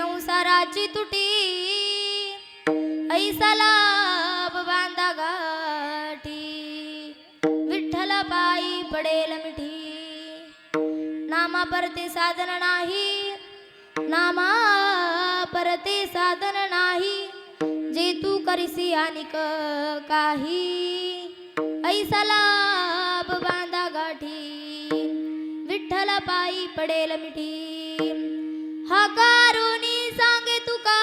संसाराची तुटी ऐसा लाभ बांधा गाठी विठ्ठल पायी पडेल मिठी नामा परते साधन नाही नामा परते साधन नाही जे तू करिसी अनिक काही ऐसा लाभ बांधा गाठी विठ्ठल पायी पडेल मिठी हा कारुणी सांगे तुका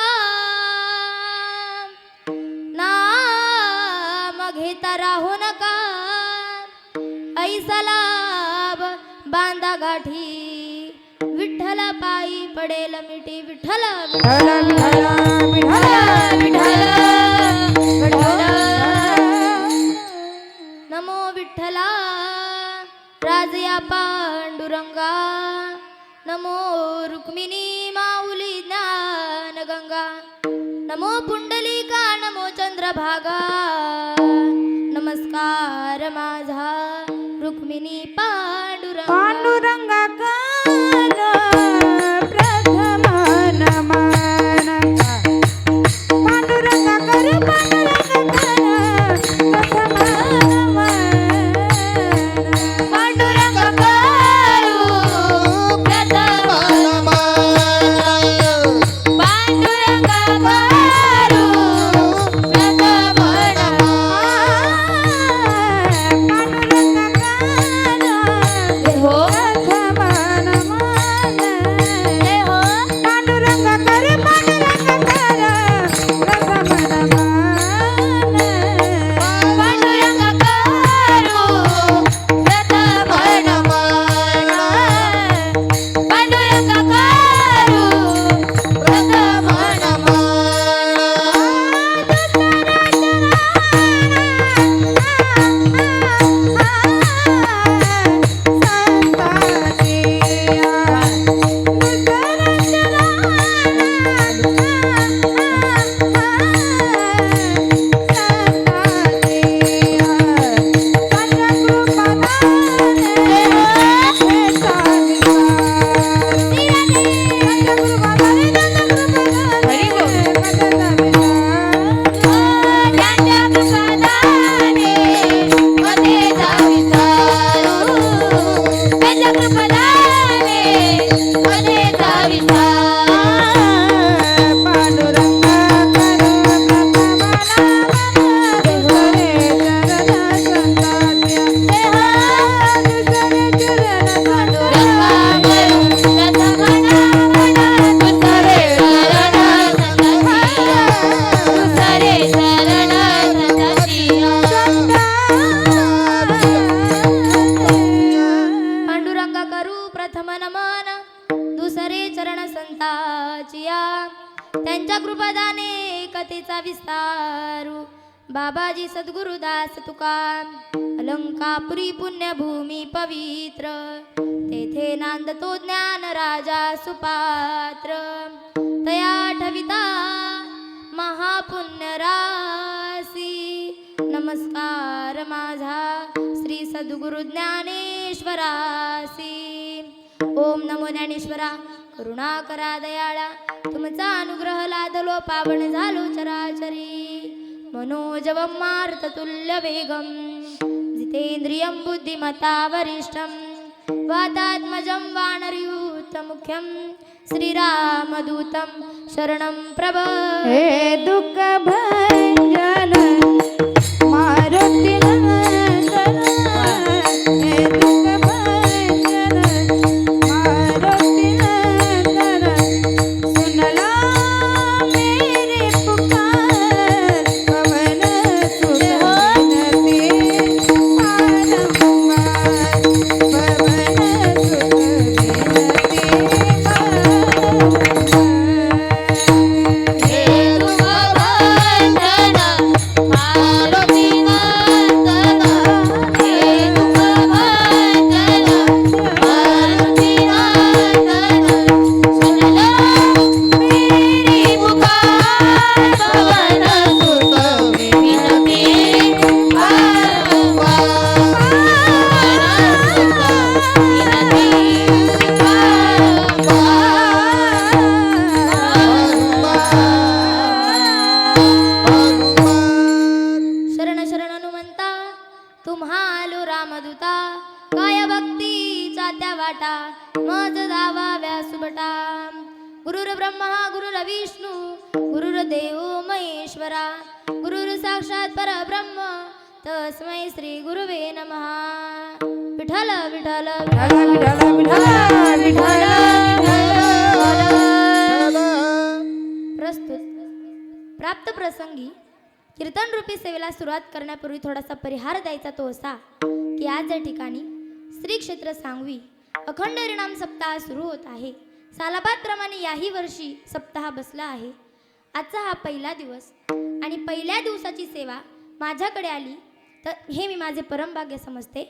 नाम घेता राहू नका ऐसा लाभ बांधा गाठी विठ्ठल पायी पडेल मिठी विठ्ठल विठ्ठल विठ्ठल विठ्ठल नमो विठ्ठला राजया पांडुरंगा नमो रुक्मिणी माऊली ज्ञान गंगा नमो पुंडलिका नमो चंद्रभागा नमस्कार माझा रुक्मिणी पांडुरंगा प्रथम नमन पांडुरंगा कर प्रथम पांडुरंग करू प्रथम पांडुरंग करू प्रथम हो त्यांच्या कृपादाने कथेचा विस्तारू बाबाजी सद्गुरुदास तुका अलंकापुरी पुण्यभूमी पवित्र तेथे नांदतो ज्ञान राजा सुपात्र तया ठविता महापुण्य रासी नमस्कार माझा श्री सद्गुरु ज्ञानेश्वरासी ओम नमो ज्ञानेश्वरा करुणा करा दयाळा तुमचा अनुग्रह लादलो पावन झालो चराचरी मनोजवं मारुततुल्य वेगं जितेंद्रियं बुद्धिमता वरिष्ठं वातात्मजं वानरयूथमुख्यं श्रीरामदूतं शरणं प्रपद्ये हे दुःख भंजन मारुती नंदन हे दुःख भंजन मारुती नंदन सुनला मेरी पुकार पवन सुत विनती बारंबार पवन सुत विनती बारंबार हे दुःख भंजन ब्रह्मा गुरुर्विष्णू गुरुर्देव महेश्वरा गुरुर् साक्षात परब्रह्म तस्मै श्री गुरुवे नमः. विठ्ठल विठ्ठल विठ्ठल विठ्ठल विठ्ठल प्रस्तुत प्राप्त प्रसंगी कीर्तन रूपी सेवेला सुरुवात करण्यापूर्वी थोडासा परिहार द्यायचा तो असा की आज या ठिकाणी श्री क्षेत्र सांगवी अखंड हरिनाम सप्ताह सुरू होत आहे. सालाबादप्रमाणे याही वर्षी सप्ताह बसला आहे. आजचा हा पहिला दिवस आणि पहिल्या दिवसाची सेवा माझ्याकडे आली तर हे मी माझे परमभाग्य समजते.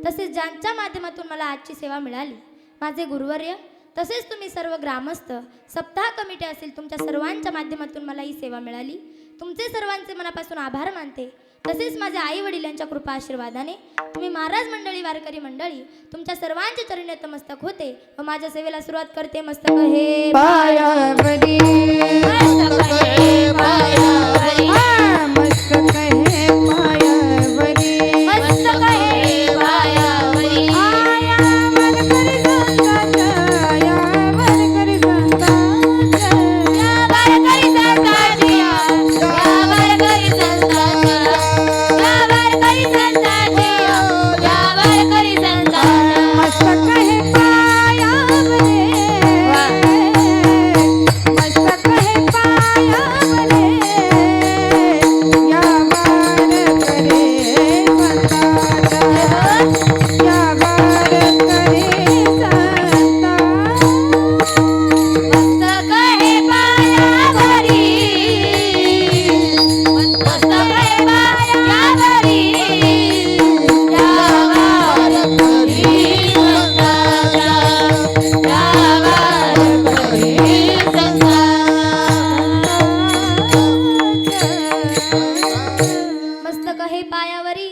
तसेच ज्यांच्या माध्यमातून मला आजची सेवा मिळाली माझे गुरुवर्य तसेच तुम्ही सर्व ग्रामस्थ सप्ताह कमिटी असेल तुमच्या सर्वांच्या माध्यमातून मला ही सेवा मिळाली. तुमचे सर्वांचे मनापासून आभार मानते. तसेच माझ्या आई वडिलांच्या कृपा आशीर्वादाने तुम्ही महाराज मंडळी वारकरी मंडळी तुमच्या सर्वांच्या चरणी नतमस्तक होते व माझ्या सेवेला सुरुवात करते. मस्तक हे पायावरी मस्तक हे पायावरी मस्तक हे पायावरी मस्तक हे पायावरी आयावर करी संताच्या यावर करी संताच्या वारकरी संताची वारकरी संताची वारकरी संताची वारकरी संताची मस्तक हे पायावरी मस्तक हे पायावरी यावर करे संताच्या यावर करे संताच्या मस्तक हे पायावरी मस्तक हे पायावरी मस्तक हे पायावरी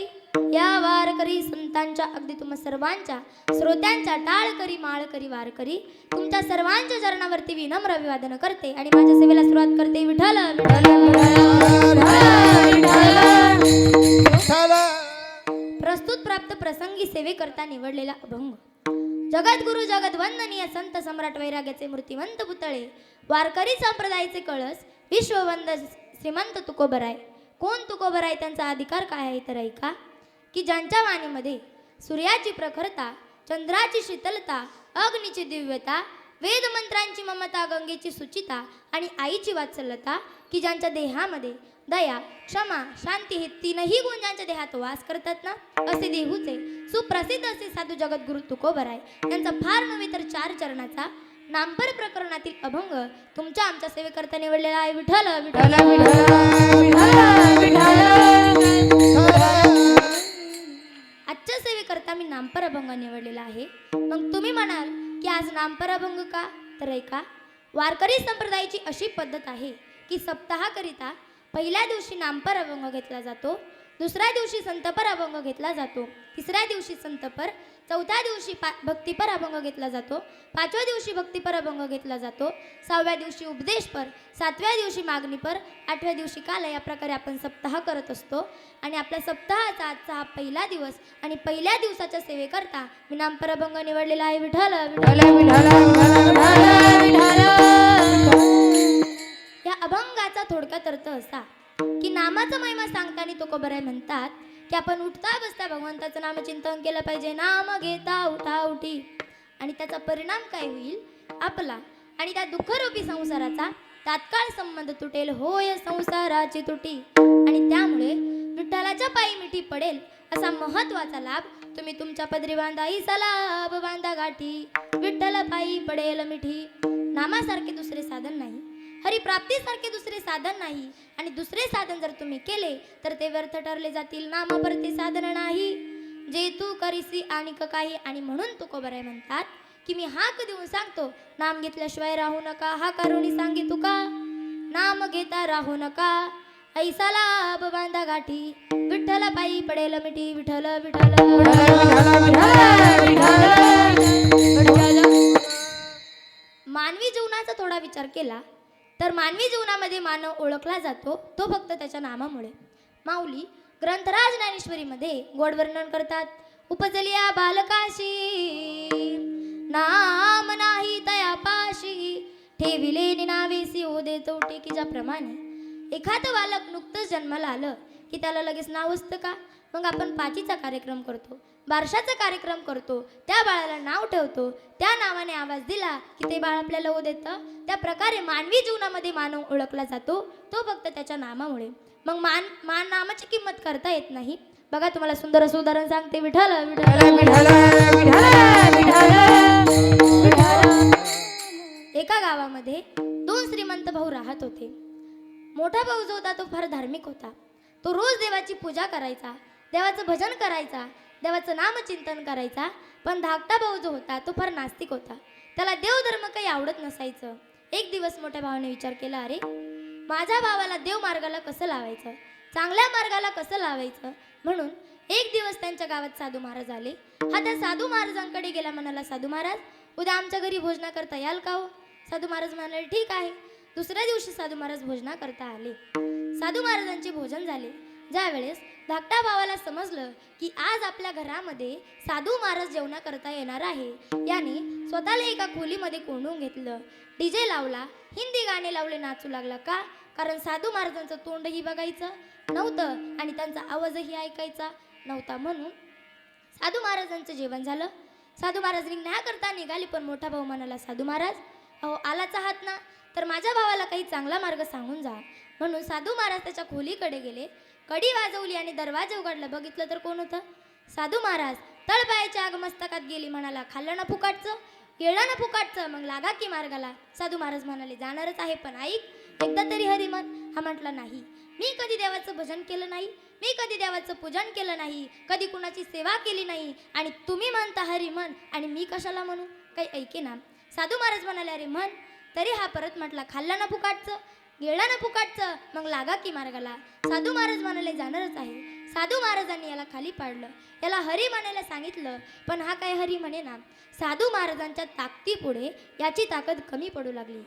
या वारकरी संतांच्या अगदी तुम्हा सर्वांच्या श्रोत्यांच्या टाळकरी माळकरी वारकरी तुमच्या सर्वांच्या चरणावरती विनम्र अभिवादन करते आणि माझ्या सेवेला सुरुवात करते. विठ्ठल विठ्ठल प्रस्तुत प्राप्त प्रसंगी सेवेकरता निवडलेला अभंग. जगद्गुरु जगद्वंदनीय संत सम्राट वैराग्याचे मूर्तिवंत पुतळे वारकरी संप्रदायाचे कळस विश्ववंद श्रीमंत तुकोबराय. कोण तुकोबराय त्यांचा अधिकार काय आहे तर ऐका की ज्यांच्या वाणीमध्ये सूर्याची प्रखरता चंद्राची शीतलता अग्नीची दिव्यता वेदमंत्रांची ममता गंगेची सुचिता आणि आईची वात्सल्यता की ज्यांच्या देहामध्ये दया क्षमा शांती हे तीनही गुण ज्यांच्या देहात वास करतात ना असे देहूचे सुप्रसिद्ध असे साधू जगद्गुरु तुकोबराय यांचा फार नव्हे तर 4 चरणाचा नामपर प्रकरणातील अभंग तुमच्या आमच्या सेवेकरता निवडलेला आहे. विठ्ठल विठ्ठल आजच्या सेवेकरता मी नामपर अभंग निवडलेला आहे. मग तुम्ही म्हणाल की आज नामपर अभंग का तर ऐका वारकरी संप्रदायाची अशी पद्धत आहे की सप्ताहाकरिता पहिल्या दिवशी नामपर अभंग घेतला जातो, दुसऱ्या दिवशी संतपर अभंग घेतला जातो, तिसऱ्या दिवशी संतपर, चौथ्या दिवशी भक्तिपर अभंग घेतला जातो, 5व्या दिवशी भक्तिपर अभंग घेतला जातो, 6व्या दिवशी उपदेशपर, 7व्या दिवशी मागणीपर, 8व्या दिवशी काल या प्रकारे आपण सप्ताह करत असतो. आणि आपल्या सप्ताहाचा आजचा हा पहिला दिवस आणि पहिल्या दिवसाच्या सेवेकरता मी नामपर अभंग निवडलेला आहे. विठ्ठल या अभंगाचा थोडक्यात अर्थ असा की नामाचा महिमा सांगताना तुकोबराय म्हणतात की आपण उठता बसता भगवंताचं नामचिंतन केलं पाहिजे. नाम घेता उठा उठी आणि त्याचा परिणाम काय होईल आपला आणि त्या दुःखरूपी संसाराचा तात्काळ संबंध तुटेल. होय संसाराची तुटी आणि त्यामुळे विठ्ठलाच्या पायी मिठी पडेल असा महत्वाचा लाभ तुम्ही तुमच्या पदरी बांधा. ईसा लाभ बांधा गाठी विठ्ठल पायी पडेल मिठी. नामासारखे दुसरे साधन नाही, हरिप्राप्तीसारखे दुसरे साधन नाही आणि दुसरे साधन जर तुम्ही केले तर ते व्यर्थ ठरले जातील. नामपरते साधन नाही जे तू करीसी आणि काही. आणि म्हणून तुकोबराय म्हणतात की मी हाक देऊन सांगतो नाम घेतल्याशिवाय राहू नका. हा करुणी सांगी तुका नाम घेता राहू नका. ऐसा लाभ बांधा गाठी विठ्ठल पायी पडेल मिठी. विठ्ठल विठ्ठल मानवी जीवनाचा थोडा विचार केला तर मानवी जीवनामध्ये मानव ओळखला जातो तो फक्त त्याच्या नामामुळे. माऊली ग्रंथराज ज्ञानेश्वरीमध्ये गोड वर्णन करतात. उपजलिया बालकाशी नाम नाही तया पाशी ठेविले निनावेसी ओदे चौटे की ज्याप्रमाणे एखादं बालक नुकतंच जन्माला आलं की त्याला लगेच नाव असतं का? मग आपण पाचीचा कार्यक्रम करतो, बारशाचा कार्यक्रम करतो, त्या बाळाला नाव ठेवतो, त्या नावाने आवाज दिला की ते बाळ आपल्याला ओ देतं. त्या प्रकारे मानवी जीवनामध्ये मानव ओळखला जातो तो फक्त त्याच्या नामामुळे. मग मान नामाची किंमत करता येत नाही. बघा तुम्हाला सुंदर असं उदाहरण सांगते. विठ्ठल विठ्ठल एका गावामध्ये दोन श्रीमंत भाऊ राहत होते. मोठा भाऊ जो होता तो फार धार्मिक होता. तो रोज देवाची पूजा करायचा, देवाचं भजन करायचा, देवाचं नामचिंतन करायचा. पण धाकटा भाऊ जो होता तो फार नास्तिक होता. त्याला देवधर्म काही आवडत नसायचं. एक दिवस मोठ्या भावाने विचार केला, अरे माझ्या भावाला देव मार्गाला कसं लावायचं, चांगल्या मार्गाला कसं लावायचं. म्हणून एक दिवस त्यांच्या गावात साधू महाराज आले. हा त्या साधू महाराजांकडे गेला. म्हणाला, साधू महाराज उद्या आमच्या घरी भोजना करता याल का हो? साधू महाराज म्हणाले, ठीक आहे. दुसऱ्या दिवशी साधू महाराज भोजना करता आले. साधू महाराजांचे भोजन झाले. ज्यावेळेस धाकट्या भावाला समजलं की आज आपल्या घरामध्ये साधू महाराज जेवणा करता येणार आहे, याने स्वतःला एका खोलीमध्ये कोंडून घेतलं. डीजे लावला, हिंदी गाणे लावले, नाचू लागला. का? कारण साधू महाराजांचं तोंडही बघायचं नव्हतं आणि त्यांचा आवाजही ऐकायचा नव्हता. म्हणून साधू महाराजांचं जेवण झालं. साधू महाराज निघण्याकरता निघाली. पण मोठा भाऊ म्हणाला, साधू महाराज अहो आलाच आहात ना, तर माझ्या भावाला काही चांगला मार्ग सांगून जा. म्हणून साधू महाराज त्याच्या खोलीकडे गेले. कडी वाजवली आणि दरवाजा उघडला. बघितलं तर कोण होतं? साधू महाराज. तळपायाच्या आग मस्तकात गेली. म्हणाला, खाल्लं ना फुकाटचं, येळं ना फुकाटचं, मग लागा की मार्गाला. साधू महाराज म्हणाले, जाणारच आहे, पण ऐक एकदा तरी हरिमन. हा म्हटला, नाही, मी कधी देवाचं भजन केलं नाही, मी कधी देवाचं पूजन केलं नाही, कधी कुणाची सेवा केली नाही, आणि तुम्ही म्हणता हरिमन आणि मी कशाला म्हणू? काही ऐके ना. साधू महाराज म्हणाले, अरे म्हण. तरी हा परत म्हटला, खाल्लं ना फुकाटचं, गेला ना फुकाटचं, मग लागा की मार्गाला. साधू महाराज म्हणाले, जाणारच आहे. साधू महाराजांनी याला खाली पाडलं, याला हरी म्हणायला सांगितलं. पण हा काय हरी म्हणे ना. साधू महाराजांच्या ताकदीपुढे याची ताकद कमी पडू लागली.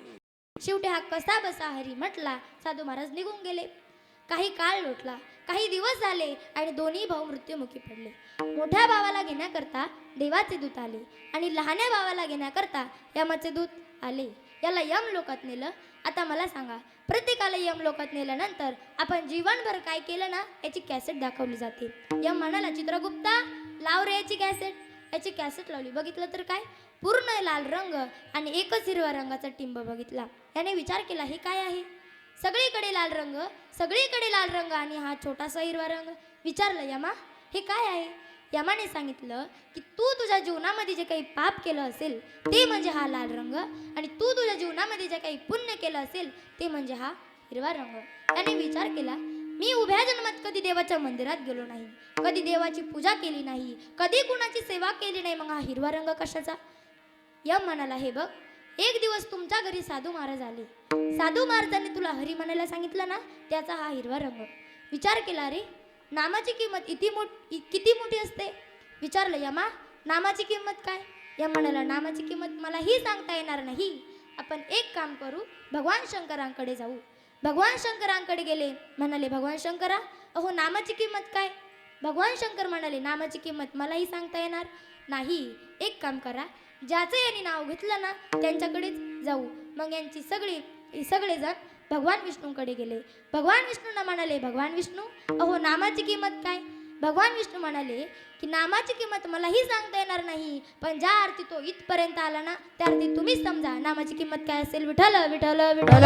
शेवटी हा कसा बसा हरी म्हटला. साधू महाराज निघून गेले. काही काळ लोटला, काही दिवस झाले आणि दोन्ही भाऊ मृत्युमुखी पडले. मोठ्या भावाला घेण्याकरता देवाचे दूत आले आणि लहान्या भावाला घेण्याकरता यमाचे दूत आले. याला यम लोकात नेलं. आता मला सांगा, प्रत्येकाला यम लोकात नेल्यानंतर आपण जीवनभर काय केलं ना याची कॅसेट दाखवली जाते. यम म्हणाला, चित्रगुप्ता लाव रे याची कॅसेट. याची कॅसेट लावली. बघितलं तर काय, पूर्ण लाल रंग आणि एकच हिरव्या रंगाचा टिंब बघितला. याने विचार केला, हे काय आहे? सगळीकडे लाल रंग, सगळीकडे लाल रंग आणि हा छोटासा हिरवा रंग. विचारलं, यमा हे काय आहे? यमाने सांगितलं की तू तुझ्या जीवनामध्ये जे काही पाप केलं असेल ते म्हणजे हा लाल रंग, आणि तू तुझ्या जीवनामध्ये जे काही पुण्य केलं असेल ते म्हणजे हा हिरवा रंग. त्याने विचार केला, मी उभ्या जन्मात कधी देवाच्या मंदिरात गेलो नाही, कधी देवाची पूजा केली नाही, कधी कुणाची सेवा केली नाही, मग हा हिरवा रंग कशाचा? यम म्हणाला, हे बघ, एक दिवस तुमच्या घरी साधू महाराज आले. साधू महाराजांनी तुला हरी म्हणायला सांगितलं ना, त्याचा हा हिरवा रंग. विचार केला, रे नामाची किंमत किती मोठी असते. विचारलं, यमा नामाची किंमत काय? यम म्हणाला, नामाची किंमत मलाही सांगता येणार नाही. आपण एक काम करू, भगवान शंकरांकडे जाऊ. भगवान शंकरांकडे गेले. म्हणाले, भगवान शंकरा अहो नामाची किंमत काय? भगवान शंकर म्हणाले, नामाची किंमत मलाही सांगता येणार नाही. एक काम करा, ज्याचं यांनी नाव घेतलं ना त्यांच्याकडेच जाऊ. मग यांची सगळेजण भगवान विष्णूंकडे गेले. भगवान विष्णूंना म्हणाले, भगवान विष्णू अहो नामाची किंमत काय? भगवान विष्णू म्हणाले की नामाची किंमत मलाही सांगता येणार नाही, पण ज्या अर्थी तो इथपर्यंत आला ना त्या अर्थी तुम्हीच समजा नामाची किंमत काय असेल. विठ्ठल विठ्ठल विठ्ठल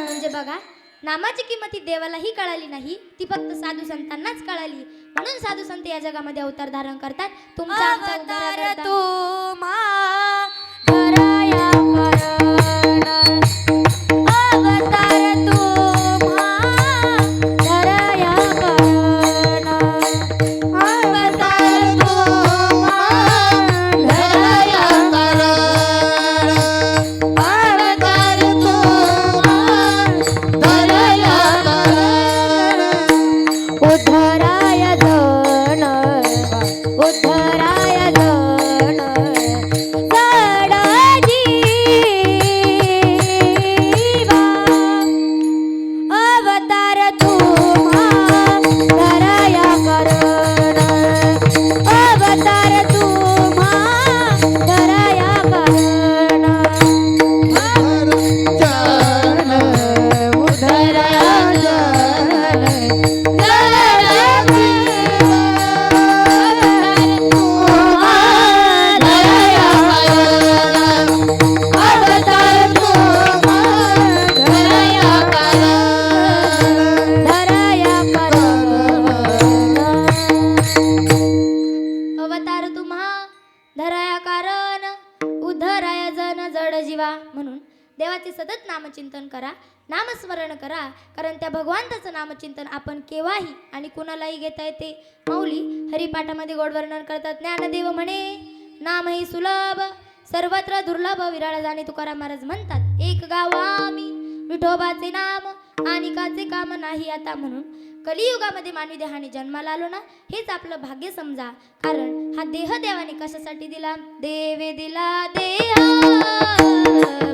म्हणजे बघा, नामाची किंमत ही देवालाही कळाली नाही, ती फक्त साधू संतांनाच कळाली. म्हणून साधू संत या जगामध्ये अवतार धारण करतात. तुमचा आमचा उद्धार करतात. उद्धराय जन होईना जड जीवा. म्हणून देवाचे सतत नामचिंतन करा, नामस्मरण करा, कारण त्या भगवंताचं नामचिंतन आपण केव्हाही आणि कुणालाही घेता येते. माऊली हरिपाठामध्ये गोड वर्णन करतात. ज्ञानदेव म्हणे नाम ही सुलभ सर्वत्र दुर्लभ, विरळ जाणे तुकाराम महाराज म्हणतात. एक गाव आम्ही विठोबाचे नाम अनिकाचे काम नाही आता. म्हणून कलियुगामध्ये मानवी देहाने जन्माला आलो ना, हेच आपलं भाग्य समजा. कारण हा देह देवाने कशासाठी दिला? देवे दिला देहा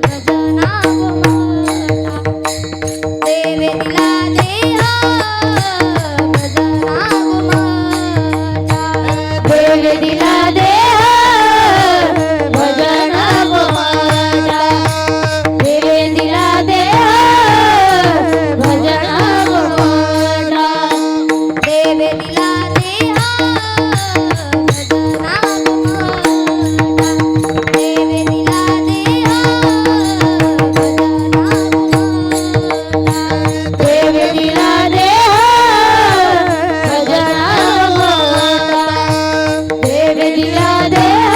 भजना गोमाता. देवे दिला देहा भजना गोमाता. देवे दिला देह भजना गोमाता. देवे दिला देह भजना गोमाता. देवे दिला देहा भजना गोमाता. देवे दिला देहा भजना गोमाता. देवे दिला देह भजना गोमाता. देवे दिला देह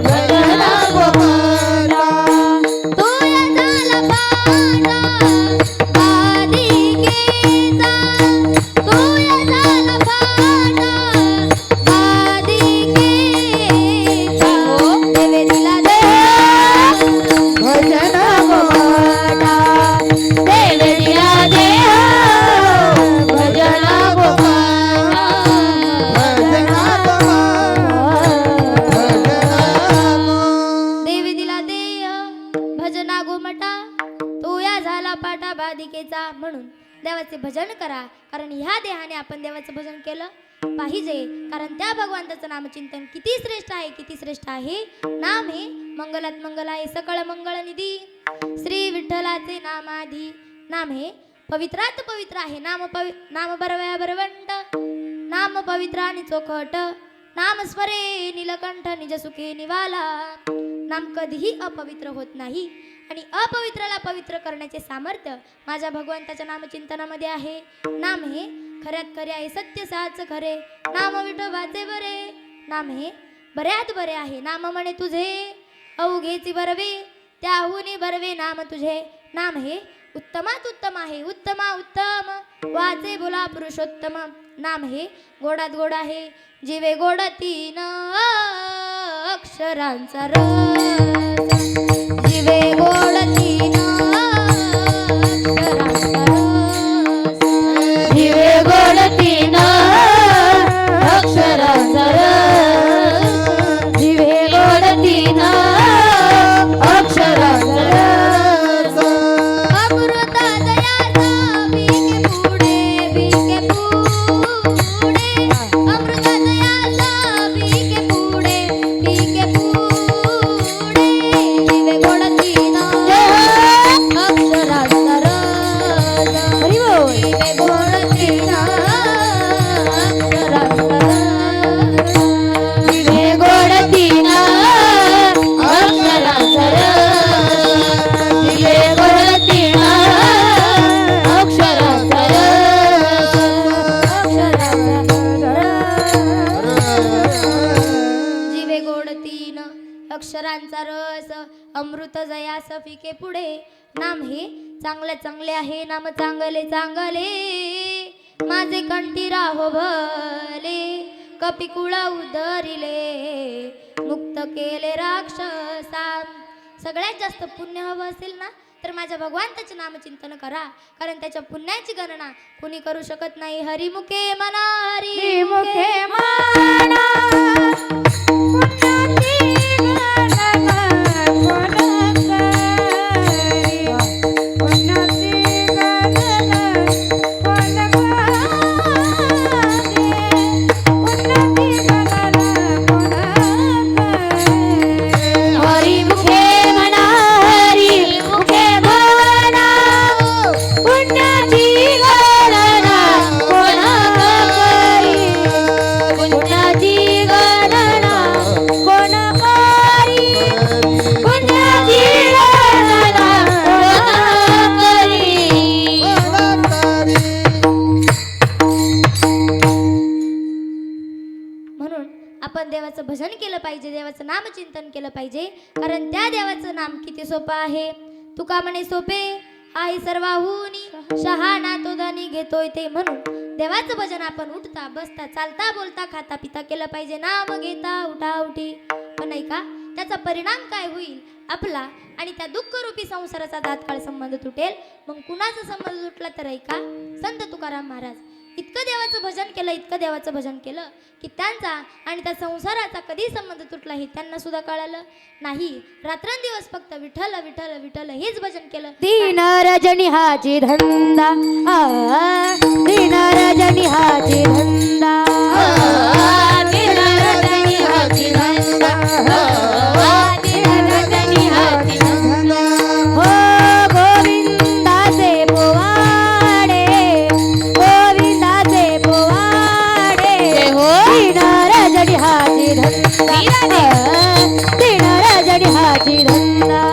भजना गोमाता. तोया झाला पाटा बाधिकेचा. तोया झाला पाटा बाधिकेचा. देवे दिला देहा भजना गोमाता. देवे दिला देह भजना गोमाता. भजना देवी दिला देह भजना गोमटा. तोया झाला पाटा बाधिकेचा. म्हणून देवाचे भजन करा, कारण ह्या देहाने आपण देवाचं भजन केलं पाहिजे. कारण त्या भगवंताचं नामचिंतन किती श्रेष्ठ आहे, किती श्रेष्ठ आहे. नाम हे मंगलात मंगल आहे, सकळ मंगळ निधी. श्री विठ्ठलाचे नामाधी. नाम हे पवित्रात पवित्र आहे. नाम बरवया बरवंट. नाम पवित्र आणि चोखट. नाम स्मरे नीलकंठ निज सुखे निवाला. नाम कधीही अपवित्र होत नाही आणि अपवित्राला पवित्र करण्याचे सामर्थ्य माझ्या भगवंताच्या नामचिंतनामध्ये आहे. नाम हे खऱ्यात खरे आहे, सत्य साच खरे. नाम विठोबाचे बरे. नाम हे बऱ्यात बरे आहे. नाम म्हणे तुझे अवघेची बरवे, त्याहुनी बरवे नाम तुझे. नाम हे उत्तमात उत्तम आहे, उत्तमा उत्तम. वाचे बोला पुरुषोत्तम. नाम हे गोडात गोड आहे, जीवे गोड तीन अक्षरांचा रस. जीवे गोड तीन अक्षरांचा रस. जीवे गोड तीन अक्षराचा रस. जीवे गोड तीन अक्षराचा रस. अमृता दयाचा बीके पुढे, बीके पुढे. अमृता दयाचा बीके पुढे, बीके पुढे. जीवे गोड तीन अक्षरांचा रस. हरी बोल. जीवे गोड तीन अक्षरांचा रस. जीवे गोड तीन अक्षराचा रस. जीवे गोड तीन अक्षराचा रस. जीवे गोड तीन अक्षरांचा रस. अमृत जयास फिके पुढे. नाम हे चांगले चांगले आहे, नाम चांगले चांगले. माझे कंठी राहो भले, कपिकुळ उद्धरिले, मुक्त केले राक्षसा. सगळ्यात जास्त पुण्य हवं असेल ना, तर माझ्या भगवंताचे नामचिंतन करा, कारण त्याच्या पुण्याची गणना कुणी करू शकत नाही. हरिमुखे म्हणा, मुखे माना पुण्याची गणना कोण करी. पुण्याची गणना कोण करी. पुण्याची गणना कोण करी. हरी मुखे म्हणा, हरी मुखे म्हणा पुण्याची गणना कोण करी. पुण्याची गणना देवाचं भजन केलं पाहिजे, देवाचं नामचिंतन केलं पाहिजे. कारण त्या देवाचं नाम किती सोपं आहे. तुका म्हणे सोपे आहे सर्वाहुनी, शहाणा तो धनी घेतोय ते. म्हणून देवाचं भजन आपण उठता बसता चालता बोलता खाता पिता केलं पाहिजे. नाम घेता उठा उठी. पण नाही का त्याचा परिणाम काय होईल, आपला आणि त्या दुःखरूपी संसाराचा दातकाळ संबंध तुटेल. मग कुणाचा संबंध तुटला तर ऐका, संत तुकाराम महाराज इतकं देवाचं भजन केलं, इतकं देवाचं भजन केलं की त्यांचा आणि त्या संसाराचा कधी संबंध तुटला हे त्यांना सुद्धा कळालं नाही. रात्रंदिवस फक्त विठ्ठल विठ्ठल विठ्ठल हेच भजन केलं. दीन रजनी हाची धंदा, दीन रजनी हाची धंदा, दीन रजनी हाची धंदा, दीन रजनी हाची धंदा. हो गोविंदाचे पोवाडे, गोविंदाचे पोवाडे, दीन रजनी हाची धंदा, दीन रजनी हाची धंदा.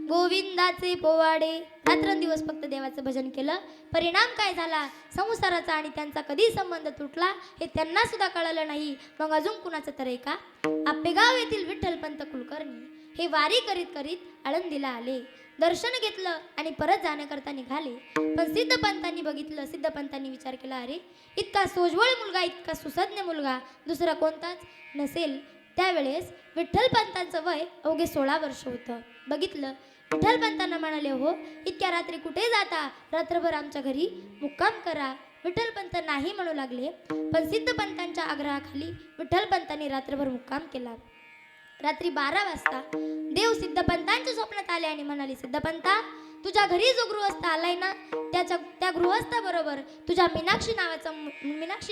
गोविंदाचे पोवाडे. रात्रंदिवस फक्त देवाचं भजन केलं. परिणाम काय झाला, संसाराचा आणि त्यांचा कधी संबंध तुटला हे त्यांना सुद्धा कळलं नाही. मग अजून कुणाचं तर का, आपेगाव येथील विठ्ठलपंत कुलकर्णी हे वारी करीत करीत आळंदीला आले. दर्शन घेतलं आणि परत जाण्याकरता निघाले. पण सिद्धपंतांनी बघितलं, सिद्धपंतांनी विचार केला, अरे इतका सोज्वळ मुलगा, इतका सुसज्ञ मुलगा दुसरा कोणताच नसेल. त्यावेळेस विठ्ठलपंतांचं वय अवघे 16 वर्ष होतं. बघितलं, विठ्ठलपंतांना म्हणाले, हो इतक्या रात्री कुठे जाता, रात्रभर आमच्या घरी मुक्काम करा. विठ्ठलपंत नाही म्हणू लागले. पण सिद्धपंतांच्या आग्रहाखाली विठ्ठलपंतांनी रात्रभर मुक्काम केला. रात्री 12 वाजता देव सिद्धपंतांच्या स्वप्नात आले आणि म्हणाले, सिद्धपंता तुझ्या घरी जो गृहस्थ आलाय ना, त्या गृहस्थाबरोबर तुझ्या मीनाक्षी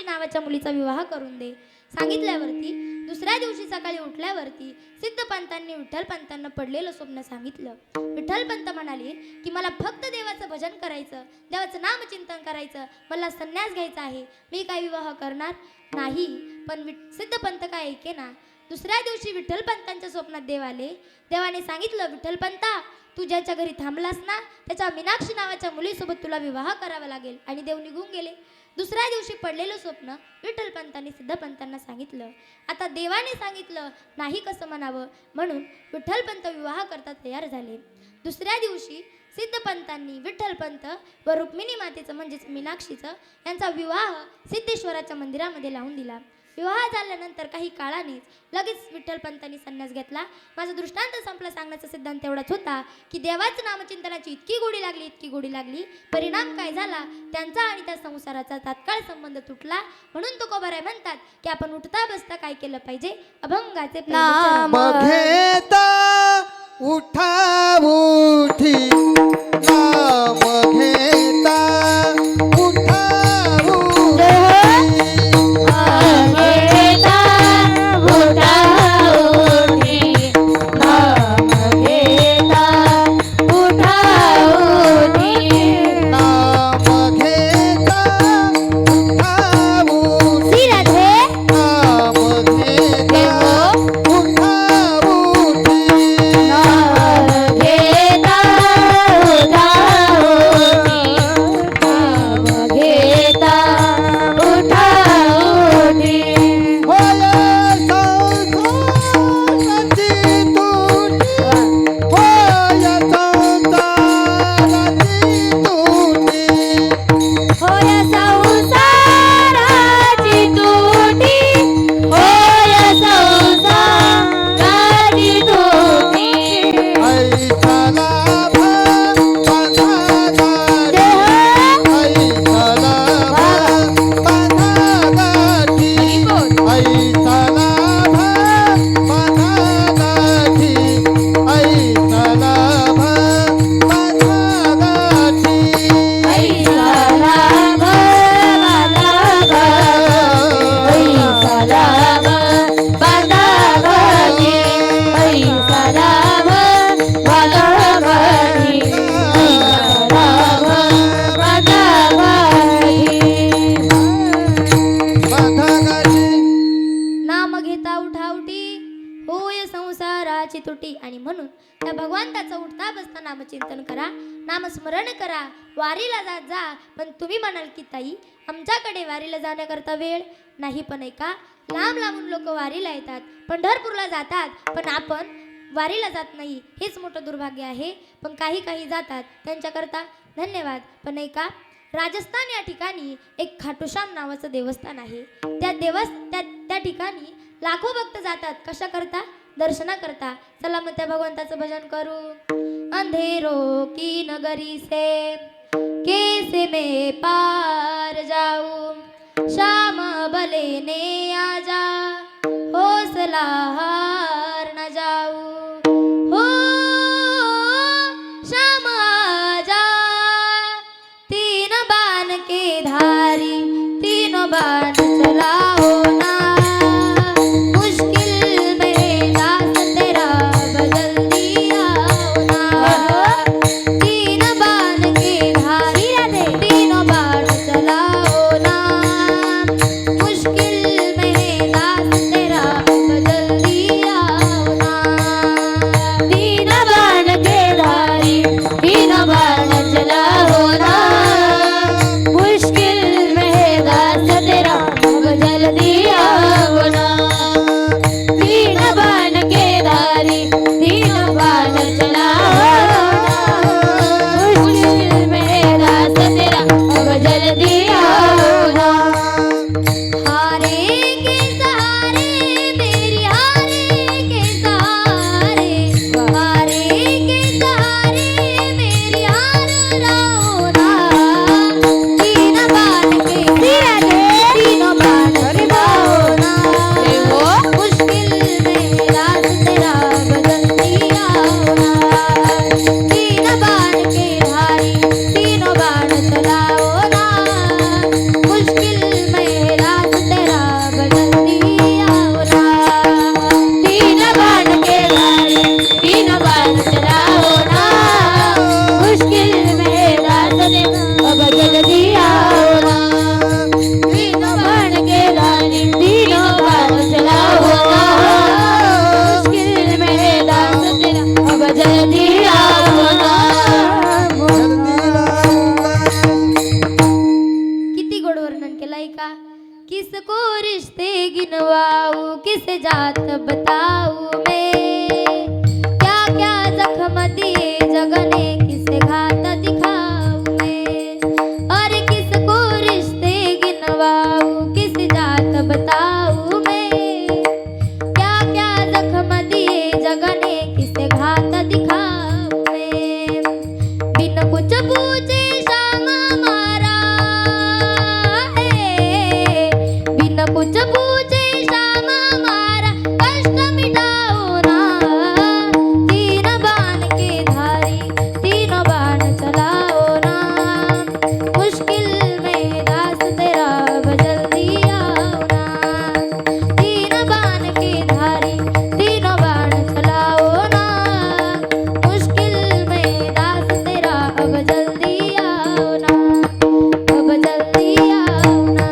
नावाच्या मुलीचा विवाह करून दे. सांगितल्यावरती दुसऱ्या दिवशी सकाळी उठल्यावरती सिद्धपंतांनी विठ्ठलपंतांना पडलेलं स्वप्न सांगितलं. विठ्ठलपंत म्हणाले की मला फक्त देवाचं भजन करायचं, देवाचं नामचिंतन करायचं, मला संन्यास घ्यायचा आहे, मी काय विवाह करणार नाही. पण सिद्धपंत काय ऐके ना. दुसऱ्या दिवशी विठ्ठलपंतांच्या स्वप्नात देव आले. देवाने सांगितलं, विठ्ठलपंता तू ज्याच्या घरी थांबलास ना, त्याच्या मीनाक्षी नावाच्या मुलीसोबत तुला विवाह करावा लागेल. आणि देव निघून गेले. दुसऱ्या दिवशी पडलेलं स्वप्न विठ्ठलपंतांनी सिद्धपंतांना सांगितलं. आता देवाने सांगितलं नाही कसं म्हणावं, म्हणून विठ्ठलपंत विवाह करता तयार झाले. दुसऱ्या दिवशी सिद्धपंतांनी विठ्ठलपंत व रुक्मिणी मातेचं म्हणजेच मीनाक्षीचं यांचा विवाह सिद्धेश्वराच्या मंदिरामध्ये लावून दिला. विवाह झाल्यानंतर काही काळानेच लगेच विठ्ठलपंतांनी संन्यास घेतला. माझा दृष्टांत संपला. सांगण्याचा सिद्धांत एवढाच होता की देवाचं नामचिंतनाची इतकी गोडी लागली, इतकी गोडी लागली, परिणाम काय झाला, त्यांचा आणि त्या संसाराचा तात्काळ संबंध तुटला. म्हणून तुकोबाराय म्हणतात की आपण उठता बसता काय केलं पाहिजे, अभंगाचे नाम घेता उठा उठी, नाम घेता उठा उठी, फळाची तुटी. आणि म्हणून त्या भगवंताचं उठता बसता नामचिंतन करा, नामस्मरण करा, वारीला जा. पण तुम्ही म्हणाल की ताई आमच्याकडे वारीला जाण्याकरता वेळ नाही. पण ऐका, लांब लांबून लोक वारीला येतात, पंढरपूरला जातात, पण आपण वारीला जात नाही. हेच मोठं दुर्भाग्य आहे. पण काही जातात, त्यांच्याकरता धन्यवाद. पण ऐका, राजस्थान या ठिकाणी एक खाटूश्याम नावाचं देवस्थान आहे. त्या ठिकाणी लाखो भक्त जातात. कशा करता? दर्शना करता. चला मग त्या भगवंताचं भजन करू. अंधेरो की नगरी से कैसे मैं पार जाऊं, श्याम भले ने आजा, हौसला हार न जाऊं. हो श्याम आजा, तीन बाण के धारी, तीनों बाण चलाओ ना, मुश्किल में दास तेरा बदल दिया ना. तीन बाण के धारी, तीनों बाण चलाओ ना, मुश्किल में दास तेरा बदल दिया ना. तीन बाण के धारी, तीन बाण चलाओ ना, मुश्किल में दास तेरा बदल दिया ना. तीन बाण के धारी, तीन बाण चलाओ ना, मुश्किल में दास तेरा बदल दिया ना. हारे के सहारे मेरी, हारे के सहारे, हारे के सहारे मेरी हार रहो ना. तीन बाण के धारे, तीनों बाण चलाओ ना, मुश्किल में दास तेरा बदल दिया ना. तीन बाण के धारी, तीनों बाण चलाओ ना, मुश्किल में दास तेरा बदल दिया ना. तीन बाण के धारी, तीन बाण चलाओ ना, मुश्किल में दास तेरा बदल दिया ना. तीन बाण के धारी, तीनों बाण चलाओ ना, मुश्किल में दास तेरा बदल दिया ना. किती गोड वर्णन केलंय का. किसको रिश्ते गिनवाऊ, किसे जात बताऊ मैं, क्या क्या जख्म दिए जगने, किसे घात दिखाऊ मैं. अरे किसको रिश्ते गिनवाऊ, किसे जात बताऊ मैं, क्या क्या जख्म दिए जगने, किसे घात दिखाऊ मैं. बिन कुछ पूछे श्याम हमारा है, बिन कुछ पूछे श्याम हमारा कष्ट मिटाओ ना. तीन बाण के धारी, तीनों बाण चलाओ ना, मुश्किल में दास तेरा बदल दिया ना. तीन बाण के धारी, तीनों बाण चलाओ ना, मुश्किल में दास तेरा बदल दिया ना, बदल दिया ना,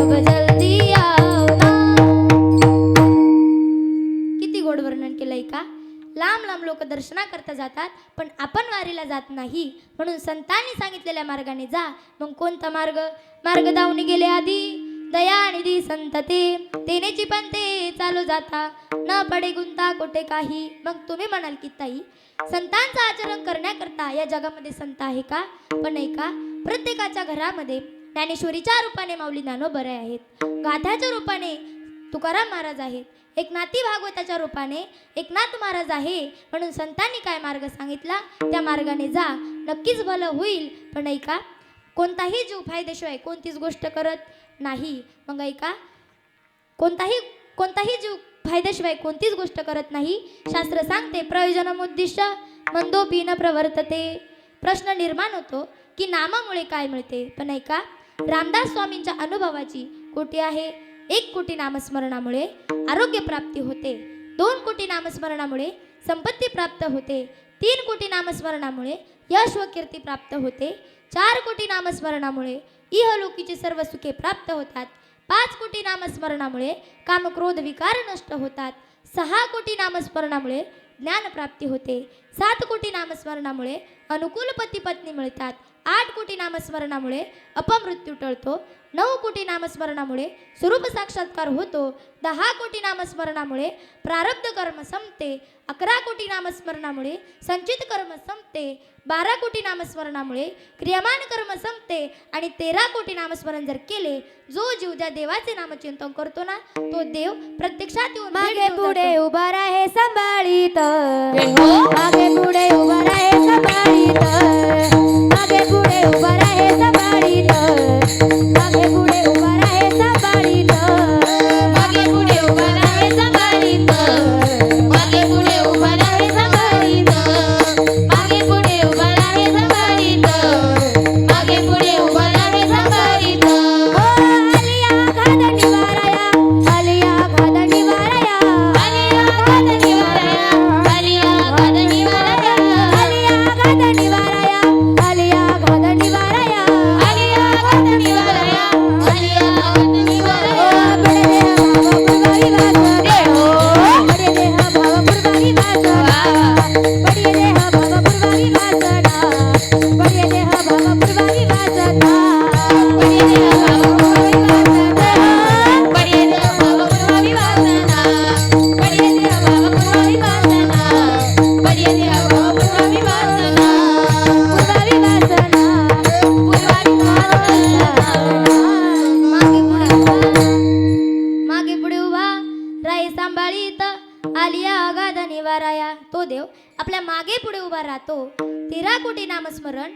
बदल दिया ना. किती गोड वर्णन केलंय का. लांब लांब लोक दर्शनाकरता जातात, पण आपण वारीला जात नाही. म्हणून संतांनी सांगितलेल्या मार्गाने जा. मग कोणता मार्ग? मार्ग दावणी गेले आधी, दयानिधी संत तेनेची पण ते चालू जाता, न पडे गुंता कोठे काही. मग तुम्ही म्हणाल की ताई संतांचं आचरण करण्याकरता या जगामध्ये संत आहे का? पण ऐका, प्रत्येकाच्या घरामध्ये ज्ञानेश्वरीच्या रूपाने माऊली ज्ञानोबा आहेत, गाथ्याच्या रूपाने तुकाराम महाराज आहेत, एक नाती भागवताच्या रूपाने एकनाथ महाराज आहे. म्हणून संतांनी काय मार्ग सांगितला त्या मार्गाने जा, नक्कीच भलं होईल. पण ऐका, कोणताही जीव फायदेशिवाय कोणतीच गोष्ट करत नाही. मग ऐका, कोणताही जीव फायद्याशिवाय कोणतीच गोष्ट करत नाही. शास्त्र सांगते प्रयोजनमुद्दिश्य मंदोपी न प्रवर्तते. प्रश्न निर्माण होतो की नामामुळे काय मिळते. पण ऐका, रामदास स्वामींच्या अनुभवाची कोटी आहे. 1 कोटी नामस्मरणामुळे आरोग्य प्राप्ती होते, 2 कोटी नामस्मरणामुळे संपत्ती प्राप्त होते, 3 कोटी नामस्मरणामुळे यश व कीर्ती प्राप्त होते, 4 कोटी नामस्मरणामुळे इहलोकीची सर्व सुखे प्राप्त होतात, 5 कोटी नामस्मरणामुळे कामक्रोध विकार नष्ट होतात. 6 कोटी नामस्मरणामुळे ज्ञानप्राप्ती होते. 7 कोटी नामस्मरणामुळे अनुकूल पती पत्नी मिळतात. 8 कोटी नामस्मरणामुळे अपमृत्यू टळतो. 9 कोटी नामस्मरणामुळे स्वरूप साक्षात्कार होतो. 10 कोटी नामस्मरणामुळे प्रारब्ध कर्म संपते. 11 कोटी नामस्मरणामुळे संचित कर्म संपते. 12 कोटी नामस्मरणामुळे क्रियमान कर्म संपते. आणि 13 कोटी नामस्मरण जर केले, जो जीव ज्या देवाचे नामचिंतन करतो ना, तो देव प्रत्यक्षात येऊन भेट मागे देऊन पुढे जातो. उभा राहे सांभाळीत, मागे पुढे उभा राहे सांभाळीत, मागे पुढे उभा राहे सांभाळीत, मागे पुढे उभा राहे सांभाळीत, मागे पुढे उभा राहे सांभाळीत, मागे पुढे उभा राहे सांभाळीत, मागे पुढे उभा राहे सांभाळीत, मागे पुढे उभा राहे सांभाळीत. आलिया घात निवाराया, आलिया घात निवाराया, आलिया घात निवाराया, आलिया घात निवाराया, आलिया घात निवाराया, आलिया घात निवाराया, आलिया घात निवाराया, आलिया घात निवाराया. बडे देह भाव पूर्वारी वासना, बडे देह भाव पूर्वारी वासना, बडे देह भाव पूर्वारी वासना, बडे देह भाव पूर्वारी वासना, बडे देह भाव पूर्वारी वासना, बडे देह भाव पूर्वारी वासना, बडे देह भाव पूर्वारी वासना, पूर्वारी वासना, पूर्वारी मागे पुढे उभा राही सांभाळीत, आलिया अगाध निवाराया. तो देव आपल्या मागे पुढे उभा राहतो. 13 कोटी नामस्मरण